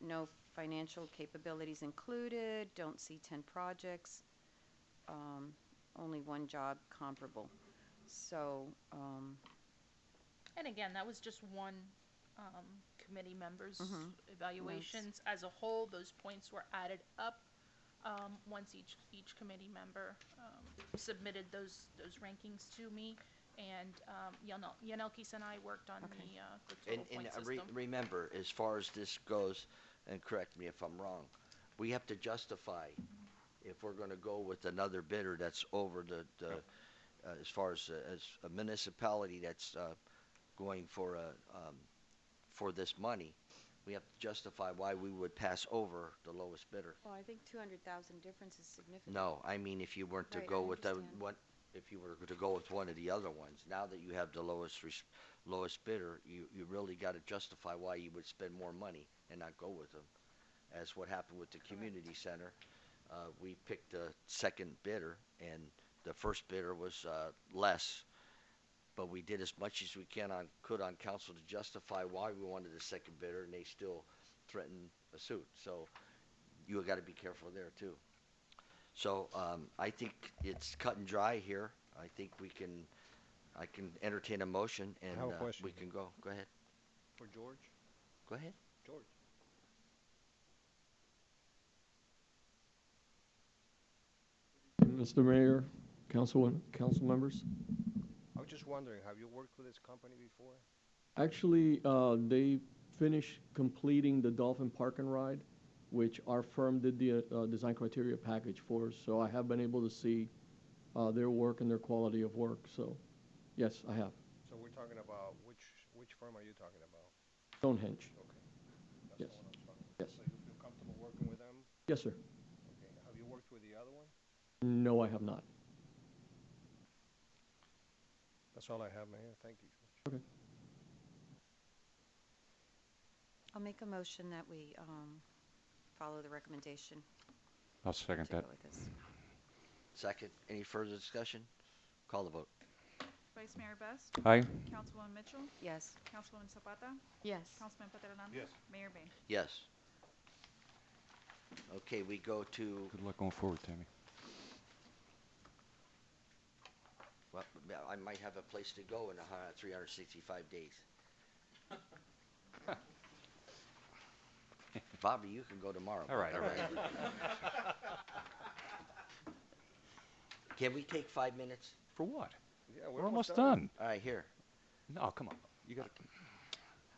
no financial capabilities included, don't see 10 projects, only one job comparable. So, And again, that was just one committee member's Mhm. evaluations. As a whole, those points were added up once each committee member submitted those rankings to me, and Yanelkis and I worked on the total point system. Remember, as far as this goes, and correct me if I'm wrong, we have to justify if we're going to go with another bidder that's over the as far as a municipality that's going for this money, we have to justify why we would pass over the lowest bidder. well, I think 200,000 difference is significant. No, I mean if you weren't to Right, go I with the understand. one, if you were to go with one of the other ones, now that you have the lowest bidder, you really got to justify why you would spend more money and not go with them. As what happened with the community center, we picked the second bidder, and the first bidder was less, but we did as much as we could on council to justify why we wanted the second bidder, and they still threatened a suit. So you got to be careful there too. So I think it's cut and dry here. I think I can entertain a motion, and I have a question. we can go. Go ahead. For George? Go ahead. George. Mr. Mayor, council members. I was just wondering, have you worked with this company before? Actually, they finished completing the Dolphin Park and Ride, which our firm did the design criteria package for. So I have been able to see their work and their quality of work. So, yes, I have. So we're talking about, which firm are you talking about? Stonehenge. Okay. That's Yes. the one I was talking about. Yes. So you feel comfortable working with them? Yes, sir. Okay. Have you worked with the other one? No, I have not. That's all I have, Mayor. Thank you. Okay. I'll make a motion that we follow the recommendation. I'll second to that. go with this. Second. Any further discussion? Call the vote. Vice Mayor Best. Aye. Councilwoman Mitchell. Yes. Councilwoman Zapata. Yes. Councilman Peter Hernandez. Yes. Mayor Bain. Yes. Okay, we go to, Good luck going forward, Tammy. well, I might have a place to go in 365 days. Bobby, you can go tomorrow. All right, all right. Can we take 5 minutes? For what? Yeah, We're almost done. All right, here. No, come on. You got to.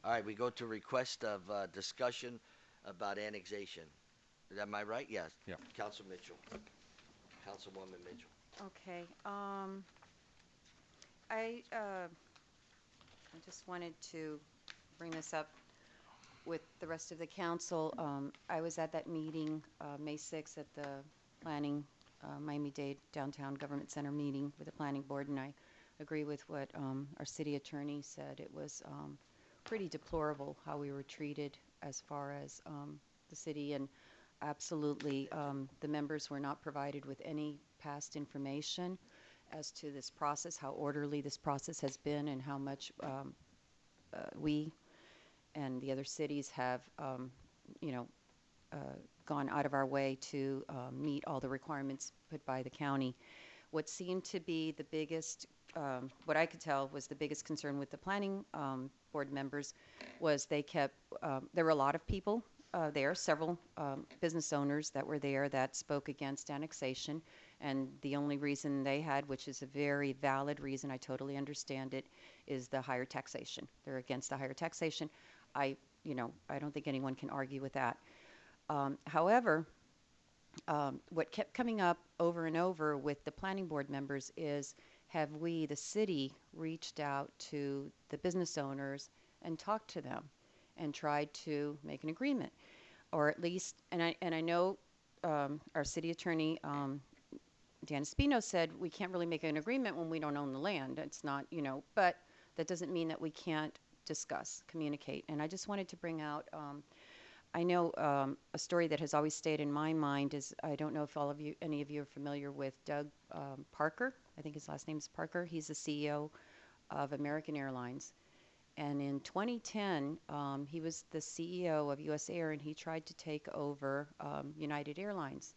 All right, we go to request of discussion about annexation. Am I right? Yes. Yeah. Council Mitchell. Councilwoman Mitchell. Okay. I just wanted to bring this up with the rest of the council. I was at that meeting, May 6th, at the planning, Miami-Dade Downtown Government Center meeting with the planning board, and I agree with what our city attorney said. It was pretty deplorable how we were treated as far as the city, and absolutely the members were not provided with any past information as to this process, how orderly this process has been, and how much we and the other cities have, gone out of our way to meet all the requirements put by the county. What seemed to be the biggest, what I could tell was the biggest concern with the planning board members was they kept, there were a lot of people there, several business owners that were there that spoke against annexation. And the only reason they had, which is a very valid reason, I totally understand it, is the higher taxation. They're against the higher taxation. I don't think anyone can argue with that. However, what kept coming up over and over with the planning board members is, have we, the city, reached out to the business owners and talked to them and tried to make an agreement? Or at least, and I know our city attorney, Dan Espino, said we can't really make an agreement when we don't own the land. It's not, but that doesn't mean that we can't discuss, communicate. And I just wanted to bring out, I know a story that has always stayed in my mind is, I don't know if any of you are familiar with Doug Parker. I think his last name is Parker. He's the CEO of American Airlines. And in 2010, he was the CEO of US Air, and he tried to take over United Airlines.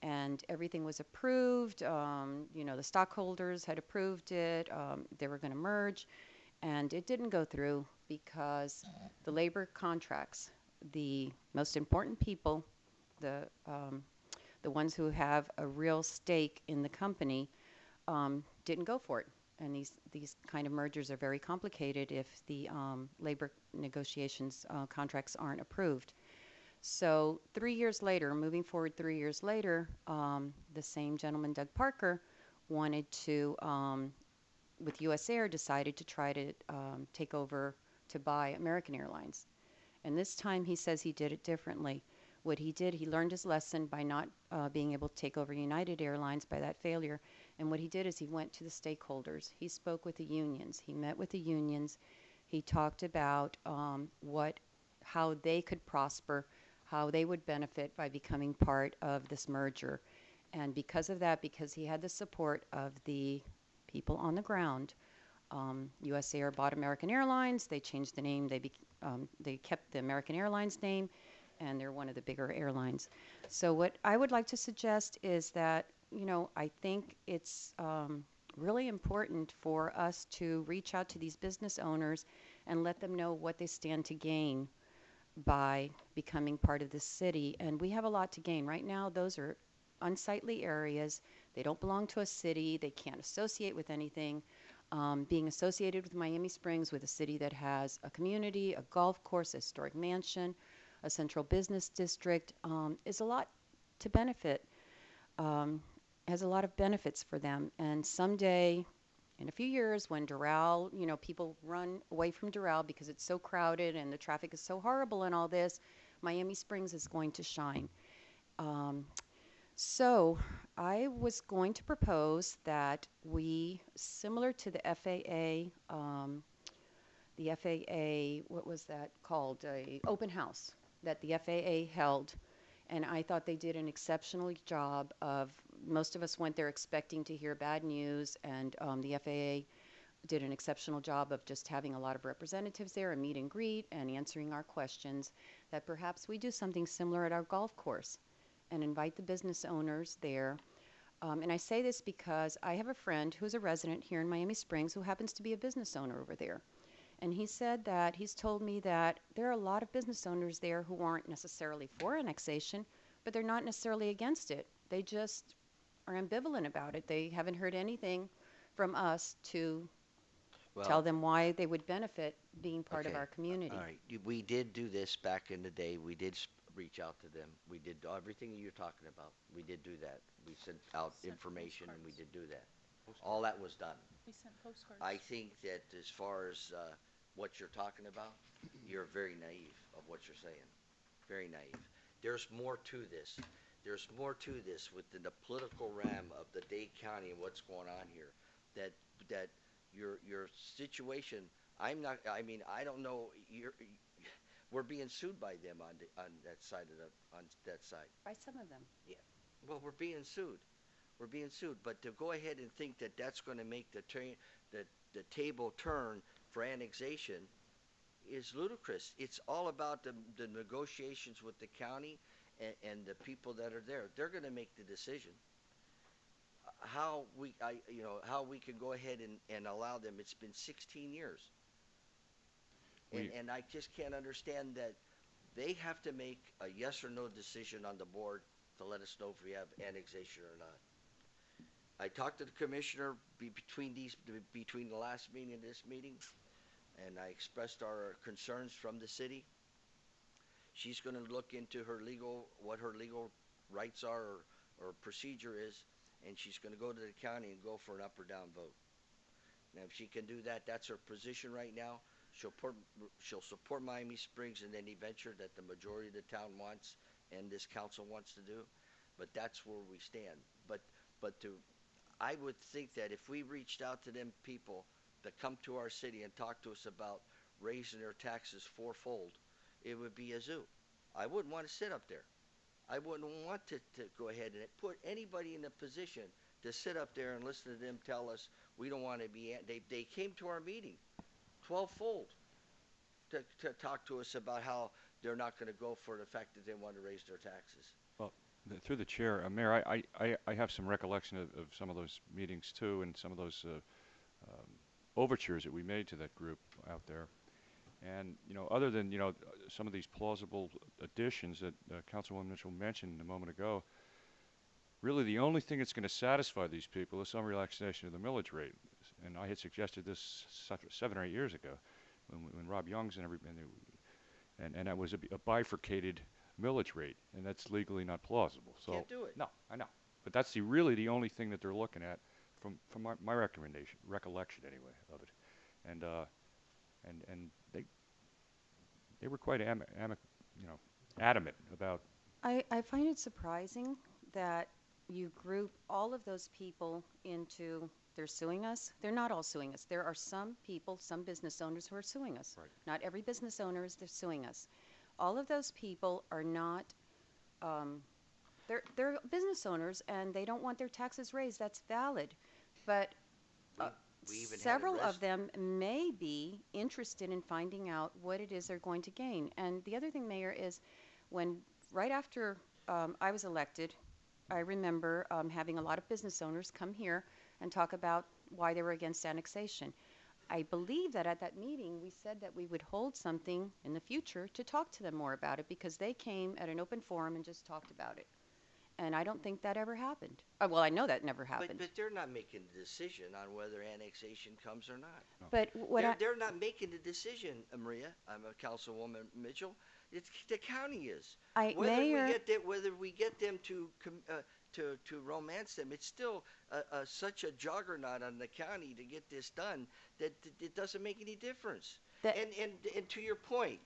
And everything was approved. The stockholders had approved it. They were going to merge. And it didn't go through because the labor contracts, the most important people, the ones who have a real stake in the company, didn't go for it. And these kind of mergers are very complicated if the labor negotiations contracts aren't approved. So 3 years later, moving forward 3 years later, the same gentleman, Doug Parker, wanted to, with US Air, decided to try to take over to buy American Airlines. And this time he says he did it differently. What he did, he learned his lesson by not being able to take over United Airlines by that failure. And what he did is he went to the stakeholders. He spoke with the unions. He met with the unions. He talked about how they could prosper, how they would benefit by becoming part of this merger. And because of that, because he had the support of the people on the ground, US Air bought American Airlines. They changed the name. They kept the American Airlines name, and they're one of the bigger airlines. So what I would like to suggest is that, I think it's really important for us to reach out to these business owners and let them know what they stand to gain by becoming part of this city. And we have a lot to gain. Right now, those are unsightly areas. They don't belong to a city. They can't associate with anything. Being associated with Miami Springs, with a city that has a community, a golf course, a historic mansion, a central business district, is a lot to benefit, has a lot of benefits for them. And someday, in a few years, when Doral, people run away from Doral because it's so crowded and the traffic is so horrible and all this, Miami Springs is going to shine. So I was going to propose that we, similar to the FAA, the FAA, what was that called? A open house that the FAA held. And I thought they did an exceptional job of, most of us went there expecting to hear bad news, and the FAA did an exceptional job of just having a lot of representatives there, a meet and greet, and answering our questions, that perhaps we do something similar at our golf course and invite the business owners there. And I say this because I have a friend who's a resident here in Miami Springs who happens to be a business owner over there. And he said that, he's told me that there are a lot of business owners there who aren't necessarily for annexation, but they're not necessarily against it. They just are ambivalent about it. They haven't heard anything from us to tell them why they would benefit being part of Okay. our community. All right, we did do this back in the day. We did reach out to them. We did everything you're talking about. We did do that. We sent out information, and we did do that. All that was done. We sent postcards. I think that as far as what you're talking about, you're very naive of what you're saying. Very naive. There's more to this. There's more to this within the political realm of the Dade County and what's going on here. That your situation. I'm not. I mean, I don't know. We're being sued by them on that side of on that side. By some of them. Yeah. Well, we're being sued. We're being sued. But to go ahead and think that that's going to make the table turn for annexation is ludicrous. It's all about the negotiations with the county and the people that are there. They're going to make the decision. How we can go ahead and allow them. It's been 16 years. And I just can't understand that they have to make a yes or no decision on the board to let us know if we have annexation or not. I talked to the commissioner between the last meeting and this meeting, and I expressed our concerns from the city. She's going to look into what her legal rights are or procedure is, and she's going to go to the county and go for an up or down vote. Now, if she can do that, that's her position right now. She'll support Miami Springs in any venture that the majority of the town wants and this council wants to do, but that's where we stand. I would think that if we reached out to them people that come to our city and talk to us about raising their taxes fourfold, it would be a zoo. I wouldn't want to sit up there. I wouldn't want to go ahead and put anybody in a position to sit up there and listen to them tell us we don't want to be. They came to our meeting 12-fold to talk to us about how they're not going to go for the fact that they want to raise their taxes. Well, through the chair, Mayor, I have some recollection of some of those meetings too, and some of those overtures that we made to that group out there. And other than some of these plausible additions that Councilwoman Mitchell mentioned a moment ago, really the only thing that's going to satisfy these people is some relaxation of the millage rate. And I had suggested this 7 or 8 years ago, when Rob Young's and that was a bifurcated millage rate, and that's legally not plausible. So Can't do it. No, I know, but that's really the only thing that they're looking at from my recollection anyway of it, and they were quite adamant about. I find it surprising that you group all of those people into, they're suing us. They're not all suing us. There are some people, some business owners who are suing us. Right. Not every business owner is suing us. All of those people are not, they're business owners and they don't want their taxes raised. That's valid. But We even had several of them may be interested in finding out what it is they're going to gain. And the other thing, Mayor, is right after I was elected, I remember having a lot of business owners come here and talk about why they were against annexation. I believe that at that meeting we said that we would hold something in the future to talk to them more about it, because they came at an open forum and just talked about it. And I don't think that ever happened. Well, I know that never happened. But they're not making the decision on whether annexation comes or not. But what they're not making the decision, Maria. I'm a Councilwoman Mitchell. It's the county is. Mayor, Whether we get them to romance them, it's still such a juggernaut on the county to get this done that it doesn't make any difference. And to your point,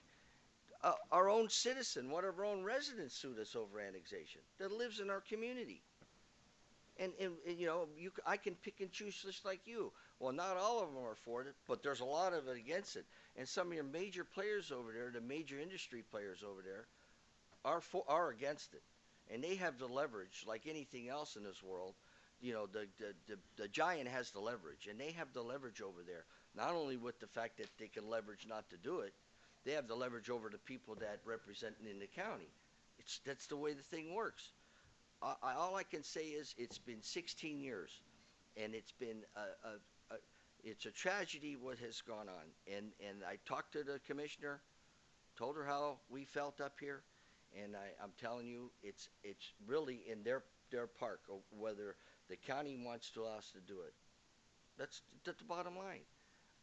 our own citizen, one of our own residents, sued us over annexation that lives in our community. And I can pick and choose just like you. Well, not all of them are for it, but there's a lot of it against it. And some of your major players over there, the major industry players over there, are against it. And they have the leverage, like anything else in this world. You know, the giant has the leverage, and they have the leverage over there. Not only with the fact that they can leverage not to do it, they have the leverage over the people that represent in the county. That's the way the thing works. All I can say is it's been 16 years, and it's been it's a tragedy what has gone on. And I talked to the commissioner, told her how we felt up here, and I'm telling you, it's really in their park, or whether the county wants to allow us to do it. That's the bottom line.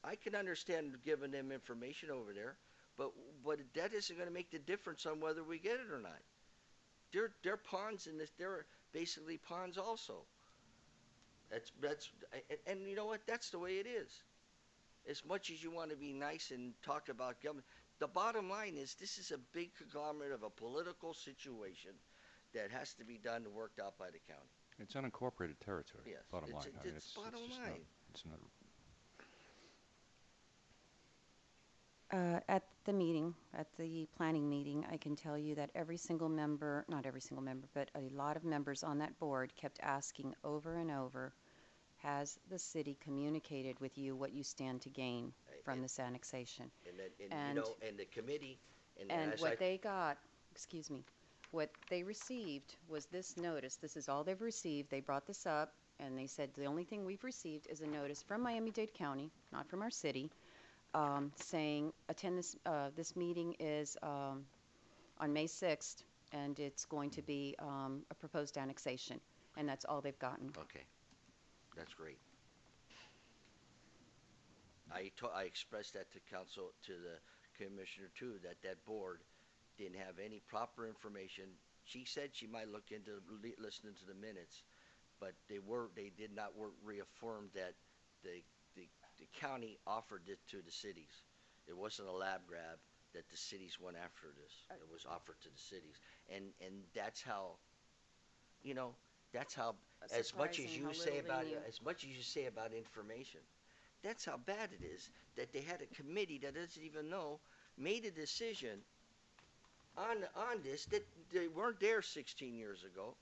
I can understand giving them information over there, but that isn't going to make the difference on whether we get it or not. They're pawns in this. They're basically pawns also. And you know what? That's the way it is. As much as you want to be nice and talk about government, the bottom line is this is a big conglomerate of a political situation that has to be done and worked out by the county. It's unincorporated territory. Yes, Bottom line. I mean, it's bottom just line. It's not. At the meeting, at the planning meeting, I can tell you that every single member, not every single member, but a lot of members on that board kept asking over and over, has the city communicated with you what you stand to gain from this annexation? And you know, and the committee, And as what they got, excuse me, what they received was this notice. This is all they've received. They brought this up, and they said the only thing we've received is a notice from Miami-Dade County, not from our city, saying attend this meeting is on May 6th, and it's going to be a proposed annexation, and that's all they've gotten. Okay, that's great. I expressed that to council, to the commissioner too, that board didn't have any proper information. She said she might look into listening to the minutes, but they did not reaffirm that the county offered it to the cities. It wasn't a lab grab that the cities went after this. It was offered to the cities, and that's how, you know, that's how. As much as you say about information, that's how bad it is that they had a committee that doesn't even know, made a decision on this that they weren't there 16 years ago.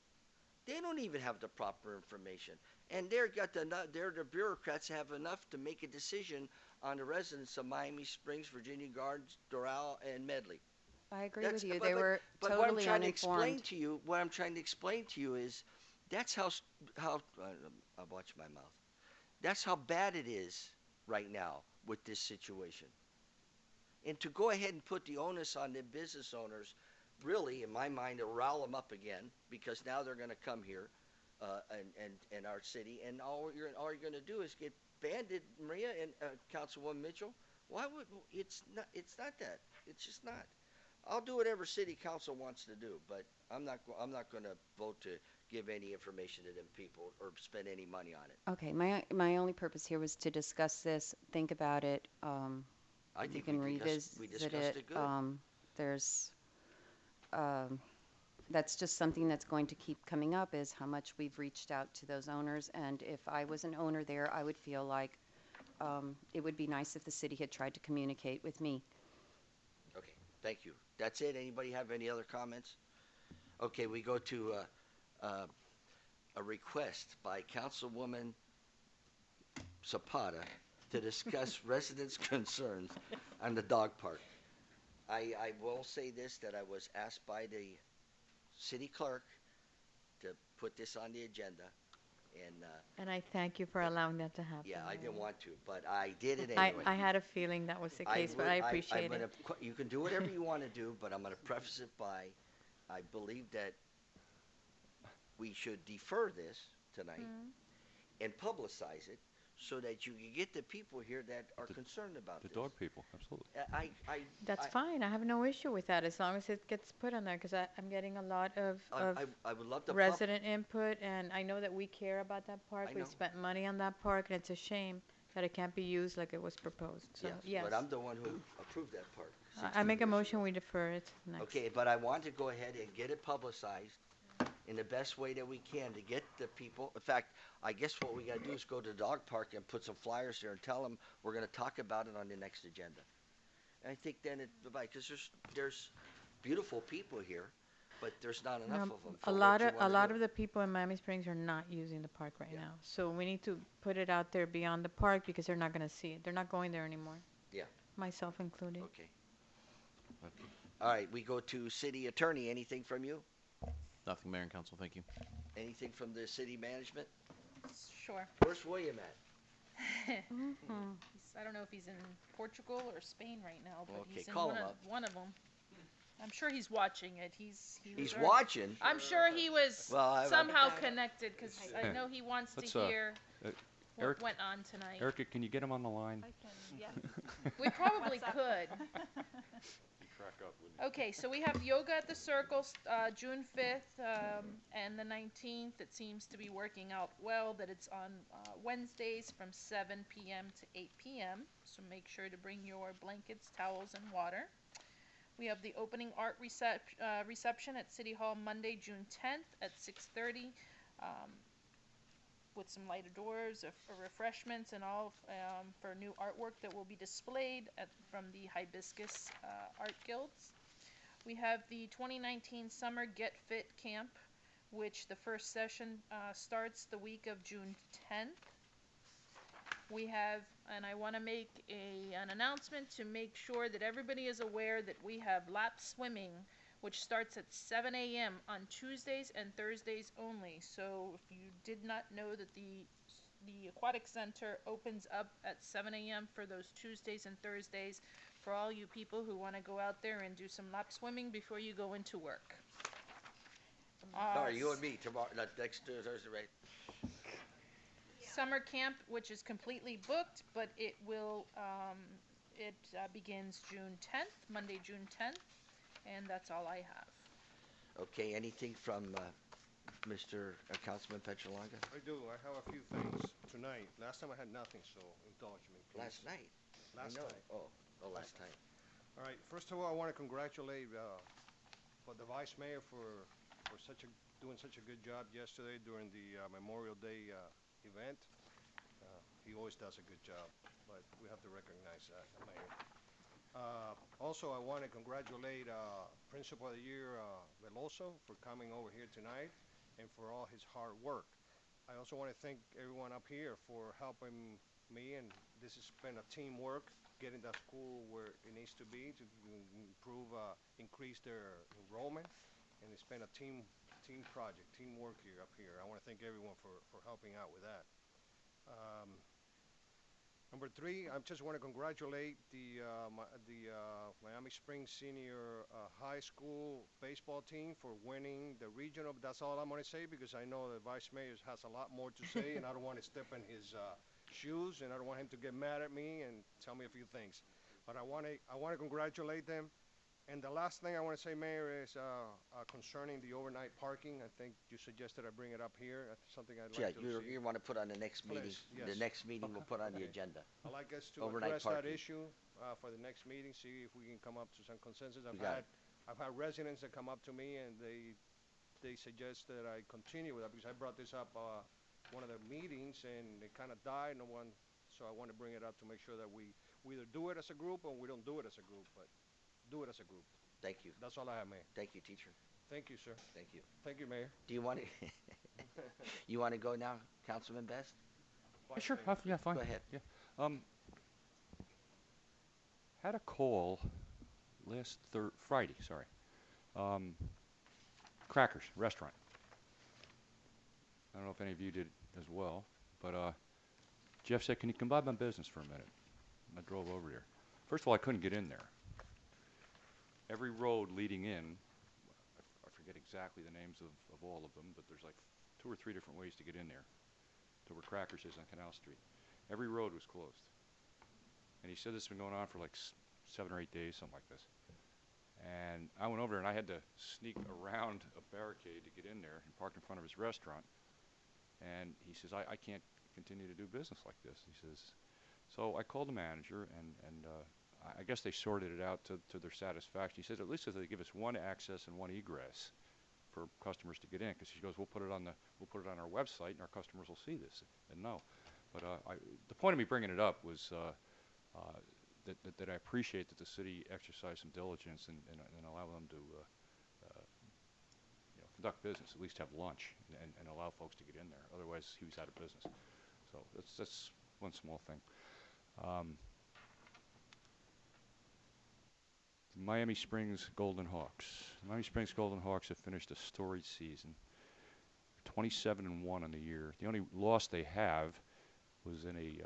They don't even have the proper information, and the bureaucrats have enough to make a decision on the residents of Miami Springs, Virginia Gardens, Doral, and Medley. I agree with you. They were but totally what I'm trying uninformed. to explain to you, what I'm trying to explain to you is, that's how I'll watch my mouth. That's how bad it is right now with this situation. And to go ahead and put the onus on the business owners, really, in my mind, to rile them up again, because now they're going to come here and our city, and all you're going to do is get banded, Maria and Councilwoman Mitchell. Why would it's not that? It's just not. I'll do whatever city council wants to do, but I'm not going to vote to give any information to them people or spend any money on it. Okay, my only purpose here was to discuss this, think about it. I think you can we revisit discussed it good. There's that's just something that's going to keep coming up, is how much we've reached out to those owners. And if I was an owner there, I would feel like it would be nice if the city had tried to communicate with me. Okay, thank you. That's it. Anybody have any other comments? Okay, we go to a request by Councilwoman Zapata to discuss residents' concerns on the dog park. I will say this, that I was asked by the city clerk to put this on the agenda, And I thank you for allowing that to happen. yeah, I didn't want to, but I did it anyway. I had a feeling that was the case, but I appreciate it. You can do whatever you want to do, but I'm going to preface it by, I believe that we should defer this tonight and publicize it so that you can get the people here that are concerned about The this. dog people, absolutely. That's fine. I have no issue with that as long as it gets put on there, because I'm getting a lot of I would love to resident input, and I know that we care about that park. I We know. spent money on that park, and it's a shame that it can't be used like it was proposed. So, yes. But I'm the one who approved that park. I make a motion, we defer it next. Okay, but I want to go ahead and get it publicized in the best way that we can to get the people. In fact, I guess what we got to do is go to the dog park and put some flyers there and tell them we're going to talk about it on the next agenda. I think then it, because there's beautiful people here, but there's not enough of them. A lot of the people in Miami Springs are not using the park right now. So we need to put it out there beyond the park because they're not going to see it. They're not going there anymore. Yeah. Myself included. Okay. Okay. All right, we go to city attorney. Anything from you? Nothing, Mayor and Council, thank you. Anything from the city management? Sure. Where's William at? I don't know if he's in Portugal or Spain right now, but Okay, he's in call one him of, up. one of them. I'm sure he's watching it. He's watching? I'm sure he was Well, somehow connected because I know he wants Let's, to hear what Eric- went on tonight. Erica, can you get him on the line? I can, yeah. We probably could. Crack up, wouldn't you? Okay, so we have Yoga at the Circle, June 5th and the 19th. It seems to be working out well that it's on Wednesdays from 7 p.m. to 8 p.m. So make sure to bring your blankets, towels, and water. We have the opening art reception at City Hall Monday, June 10th at 6:30 with some lighted doors, refreshments, and all for new artwork that will be displayed from the Hibiscus Art Guilds. We have the 2019 Summer Get Fit Camp, which the first session starts the week of June 10th. We have, and I want to make an announcement to make sure that everybody is aware that we have lap swimming, which starts at 7 a.m. on Tuesdays and Thursdays only. So if you did not know that the Aquatic Center opens up at 7 a.m. for those Tuesdays and Thursdays, for all you people who want to go out there and do some lap swimming before you go into work. Sorry, you and me tomorrow, next Thursday, right? Summer camp, which is completely booked, but it will begins June 10th, Monday, June 10th, and that's all I have. Okay, anything from Mr. Councilman Petrolanga? I do. I have a few things tonight. Last time I had nothing, so indulge me, please. Last night? Last I know. night. Oh, last night. All right. First of all, I want to congratulate the Vice Mayor for doing such a good job yesterday during the Memorial Day event. He always does a good job, but we have to recognize that, the Mayor. Also, I want to congratulate Principal of the Year Veloso for coming over here tonight and for all his hard work. I also want to thank everyone up here for helping me, and this has been a teamwork, getting that school where it needs to be to improve, increase their enrollment, and it's been a team project, teamwork up here. I want to thank everyone for helping out with that. Number three, I just want to congratulate the Miami Springs Senior High School baseball team for winning the regional. That's all I'm going to say because I know the Vice Mayor has a lot more to say, and I don't want to step in his shoes, and I don't want him to get mad at me and tell me a few things. But I want to congratulate them. And the last thing I want to say, Mayor, is concerning the overnight parking. I think you suggested I bring it up here. That's something I'd like to see. You want to put on the next meeting? Please, yes. The next meeting we'll put on the agenda. I'd like us to Overnight address that parking. issue for the next meeting, see if we can come up to some consensus. We got it. I've had residents that come up to me and they suggest that I continue with that because I brought this up one of the meetings and it kind of died. So I want to bring it up to make sure that we either do it as a group or we don't do it as a group, but do it as a group. Thank you. That's all I have, Mayor. Thank you, teacher. Thank you, sir. Thank you. Thank you, Mayor. Do you want to? You want to go now, Councilman Best? Yeah, sure. Yeah, fine. Go ahead. Yeah. Had a call last Friday. Sorry. Crackers restaurant. I don't know if any of you did as well, but Jeff said, "Can you come by my business for a minute?" And I drove over there. First of all, I couldn't get in there. Every road leading in, I forget exactly the names of all of them, but there's like 2 or 3 different ways to get in there to where Crackers is on Canal Street. Every road was closed. And he said this has been going on for like 7 or 8 days, something like this. And I went over there and I had to sneak around a barricade to get in there and park in front of his restaurant. And he says, I can't continue to do business like this. He says, so I called the manager and I guess they sorted it out to their satisfaction. He says, at least if they give us one access and one egress for customers to get in, because he goes, we'll put it on our website and our customers will see this and know. But the point of me bringing it up was that I appreciate that the city exercise some diligence and allow them to conduct business, at least have lunch, and allow folks to get in there. Otherwise, he was out of business. So that's one small thing. Miami Springs Golden Hawks. The Miami Springs Golden Hawks have finished a storied season, 27-1 on the year. The only loss they have was in a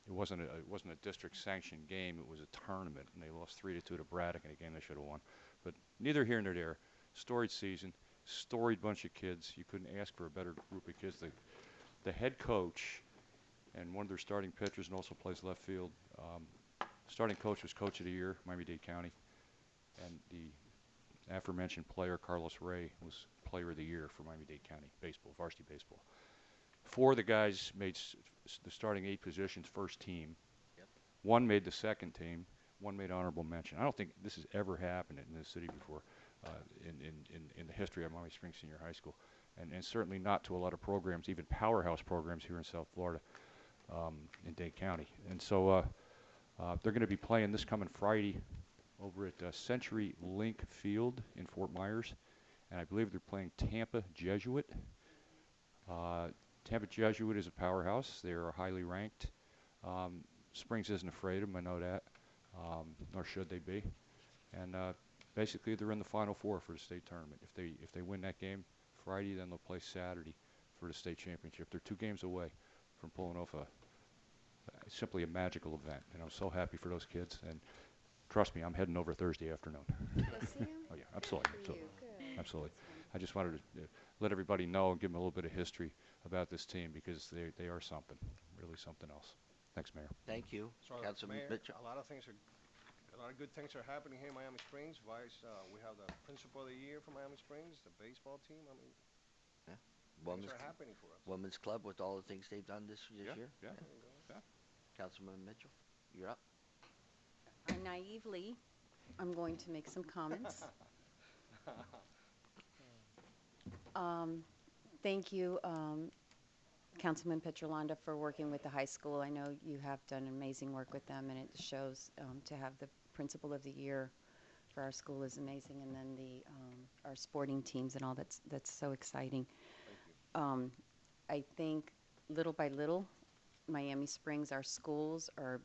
it wasn't a district sanctioned game. It was a tournament, and they lost 3-2 to Braddock in a game they should have won. But neither here nor there. Storied season, storied bunch of kids. You couldn't ask for a better group of kids. The head coach and one of their starting pitchers, and also plays left field. Starting coach was Coach of the Year, Miami-Dade County, and the aforementioned player, Carlos Ray, was Player of the Year for Miami-Dade County baseball, varsity baseball. 4 of the guys made the starting 8 positions first team. Yep. 1 made the second team. 1 made honorable mention. I don't think this has ever happened in this city before in the history of Miami Springs Senior High School, and certainly not to a lot of programs, even powerhouse programs here in South Florida, in Dade County. And so they're going to be playing this coming Friday over at Century Link Field in Fort Myers, and I believe they're playing Tampa Jesuit. Tampa Jesuit is a powerhouse. They are highly ranked. Springs isn't afraid of them, I know that, nor should they be. And basically, they're in the Final Four for the state tournament. If they win that game Friday, then they'll play Saturday for the state championship. They're 2 games away from pulling off simply a magical event, and I'm so happy for those kids. And trust me, I'm heading over Thursday afternoon. Oh yeah, absolutely, absolutely. I just wanted to let everybody know and give them a little bit of history about this team, because they are something, really something else. Thanks, Mayor. Thank you, So, Councilman Mayor, Mitchell. a lot of good things are happening here in Miami Springs. We have the Principal of the Year for Miami Springs, the baseball team. I mean, things are happening for us. Women's Club with all the things they've done this year. Yeah. Councilman Mitchell, you're up. Naively, I'm going to make some comments. Thank you, Councilman Petrolanda, for working with the high school. I know you have done amazing work with them, and it shows to have the Principal of the Year for our school is amazing, and then our sporting teams and all, that's so exciting. I think little by little, Miami Springs, our schools are,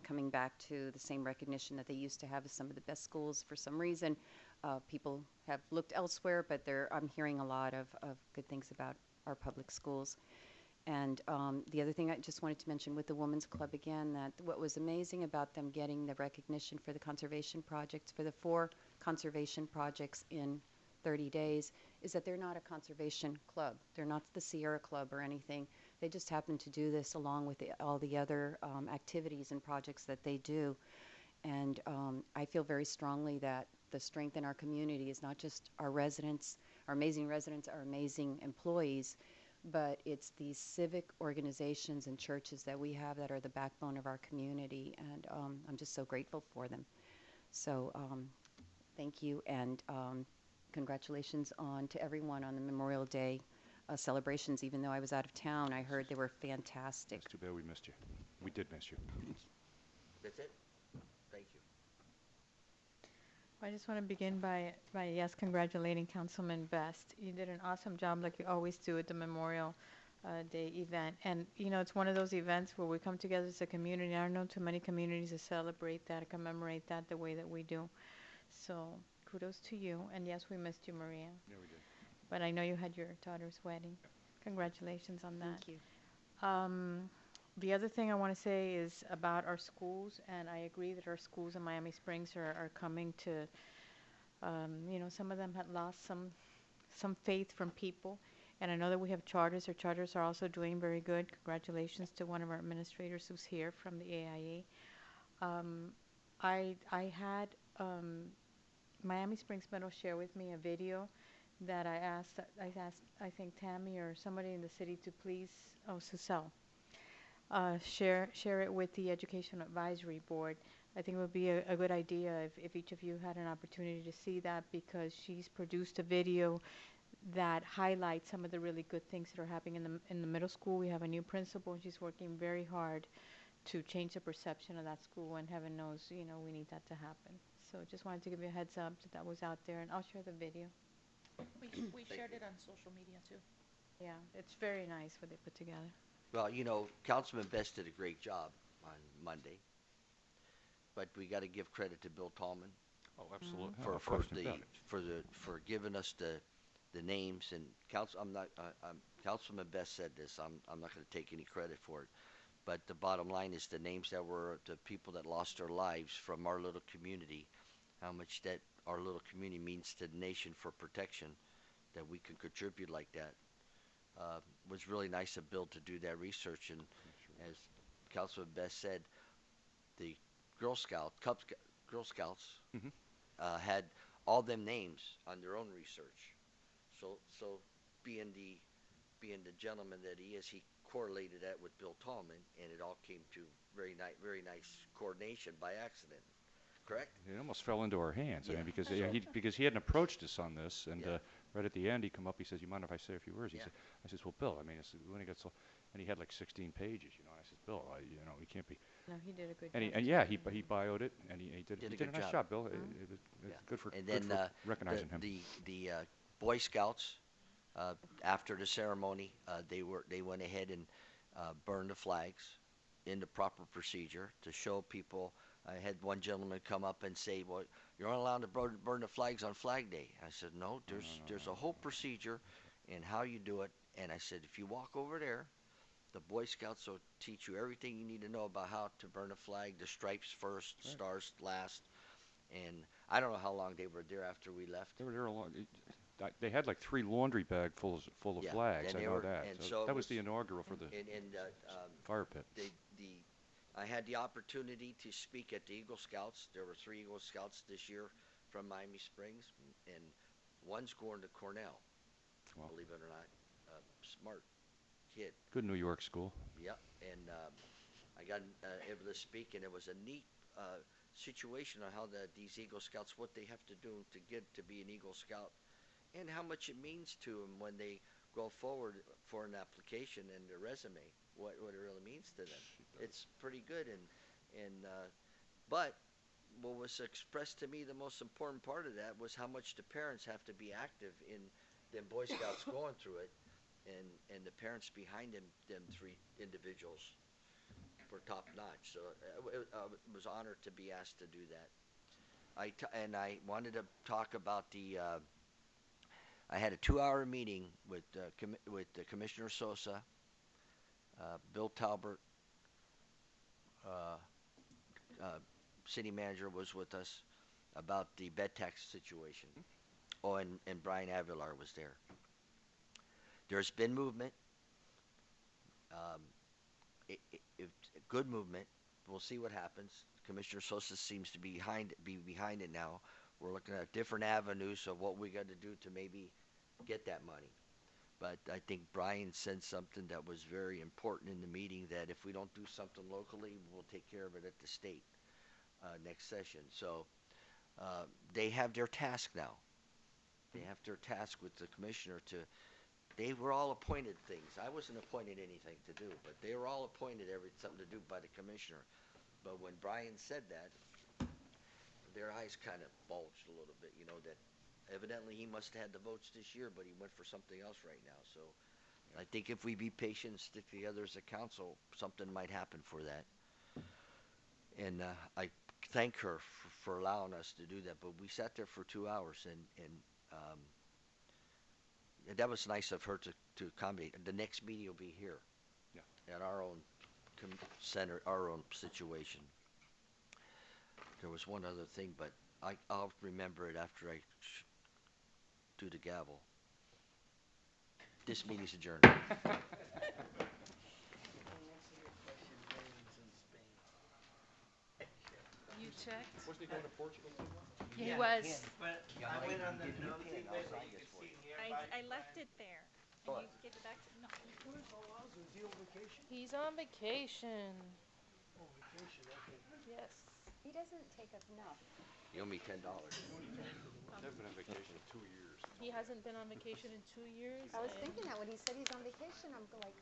coming back to the same recognition that they used to have as some of the best schools. For some reason, people have looked elsewhere, but I'm hearing a lot of good things about our public schools. And the other thing I just wanted to mention with the Women's Club again, that what was amazing about them getting the recognition for the conservation projects, for the 4 conservation projects in 30 days, is that they're not a conservation club. They're not the Sierra Club or anything. They just happen to do this along with all the other activities and projects that they do. And I feel very strongly that the strength in our community is not just our residents, our amazing residents, our amazing employees, but it's these civic organizations and churches that we have that are the backbone of our community, and I'm just so grateful for them. So thank you, and congratulations to everyone on the Memorial Day celebrations. Even though I was out of town, I heard they were fantastic. It's too bad we missed you. We did miss you. That's it? Thank you. I just want to begin by congratulating Councilman Best. You did an awesome job, like you always do at the Memorial Day event. And, it's one of those events where we come together as a community. I don't know too many communities that celebrate that, commemorate that the way that we do. So kudos to you. And yes, we missed you, Maria. Yeah, we did. But I know you had your daughter's wedding. Congratulations on that. Thank you. The other thing I want to say is about our schools, and I agree that our schools in Miami Springs are coming to, some of them had lost some faith from people, and I know that we have charters. Our charters are also doing very good. Congratulations to one of our administrators who's here from the AIA. I had Miami Springs Middle share with me a video that I asked, I think Tammy or somebody in the city to please, Susel. Share it with the Education Advisory Board. I think it would be a good idea if each of you had an opportunity to see that, because she's produced a video that highlights some of the really good things that are happening in the middle school. We have a new principal, and she's working very hard to change the perception of that school, and heaven knows, you know, we need that to happen. So just wanted to give you a heads up that that was out there, and I'll share the video. We shared it on social media too. Yeah, it's very nice what they put together. Well, you know, Councilman Best did a great job on Monday, but we got to give credit to Bill Tallman. Oh, absolutely. For, Oh, for first and the foremost. for giving us the names, and Councilman Best said this. I'm not going to take any credit for it, but the bottom line is the names that were the people that lost their lives from our little community, how much that our little community means to the nation for protection, that we can contribute like that. Was really nice of Bill to do that research, and as Councilman Best said, the Girl Scouts Mhm. had all them names on their own research. So being the gentleman that he is, he correlated that with Bill Tallman, and it all came to very nice coordination by accident. Correct? It almost fell into our hands. I Yeah. mean, because So- because he hadn't approached us on this, and Yeah. right at the end, he come up. He says, "You mind if I say a few words?" He Yeah. said, "I says, well, Bill, I mean, it's, when he got so," and he had like 16 pages, you know. And I said, "Bill, you know, he can't be." No, he did a good And job. yeah, he bioed it, and he did Did a a good nice job. job, Bill. Mhm. It was Yeah. good for And good then for recognizing him. the Boy Scouts, after the ceremony, they went ahead and burned the flags in the proper procedure to show people. I had one gentleman come up and say, "Well, you're only allowed to burn the flags on Flag Day." I said, "No, there's a whole procedure in how you do it." And I said, "If you walk over there, the Boy Scouts will teach you everything you need to know about how to burn a flag, the stripes first, Right. stars last." And I don't know how long they were there after we left. They were there a long. They had like 3 laundry bags full of Yeah, flags. and I they know were- that. and So so it that was was- the inaugural for the And fire pit. I had the opportunity to speak at the Eagle Scouts. There were 3 Eagle Scouts this year from Miami Springs, and one's going to Cornell. Wow. Believe it or not, smart kid. Good New York school. Yep, and I got able to speak, and it was a neat situation on how these Eagle Scouts, what they have to do to get to be an Eagle Scout, and how much it means to them when they go forward for an application and their resume, what it really means to them. It's pretty good, but what was expressed to me, the most important part of that was how much the parents have to be active in them Boy Scouts going through it, and the parents behind them 3 individuals were top notch. So it was honored to be asked to do that. I wanted to talk about I had a 2-hour meeting with Commissioner Sosa, Bill Talbert, city manager was with us, about the bed tax situation. Oh, and Brian Avilar was there. There's been movement. Good movement. We'll see what happens. Commissioner Sosa seems to be behind it now. We're looking at different avenues of what we got to do to maybe get that money. But I think Brian said something that was very important in the meeting, that if we don't do something locally, we'll take care of it at the state next session. So they have their task now. They have their task with the commissioner to. They were all appointed things. I wasn't appointed anything to do, but they were all appointed something to do by the commissioner. But when Brian said that, their eyes kind of bulged a little bit, you know, that evidently he must have had the votes this year, but he went for something else right now. So I think if we be patient and stick together as a council, something might happen for that. And I thank her for allowing us to do that. But we sat there for 2 hours, and that was nice of her to accommodate. The next meeting will be here. Yeah. At our own center, our own situation. There was one other thing, but I'll remember it after I do the gavel. This meeting's adjourned. You checked? Wasn't he going to Portugal? He was. I went on the nosy, but you can see I left it there. What? And you give it back to no. He's on vacation. Yes. He doesn't take up enough. You owe me $10. I've been on vacation in 2 years. He hasn't been on vacation in 2 years. I was and thinking that when he said he's on vacation, I'm like,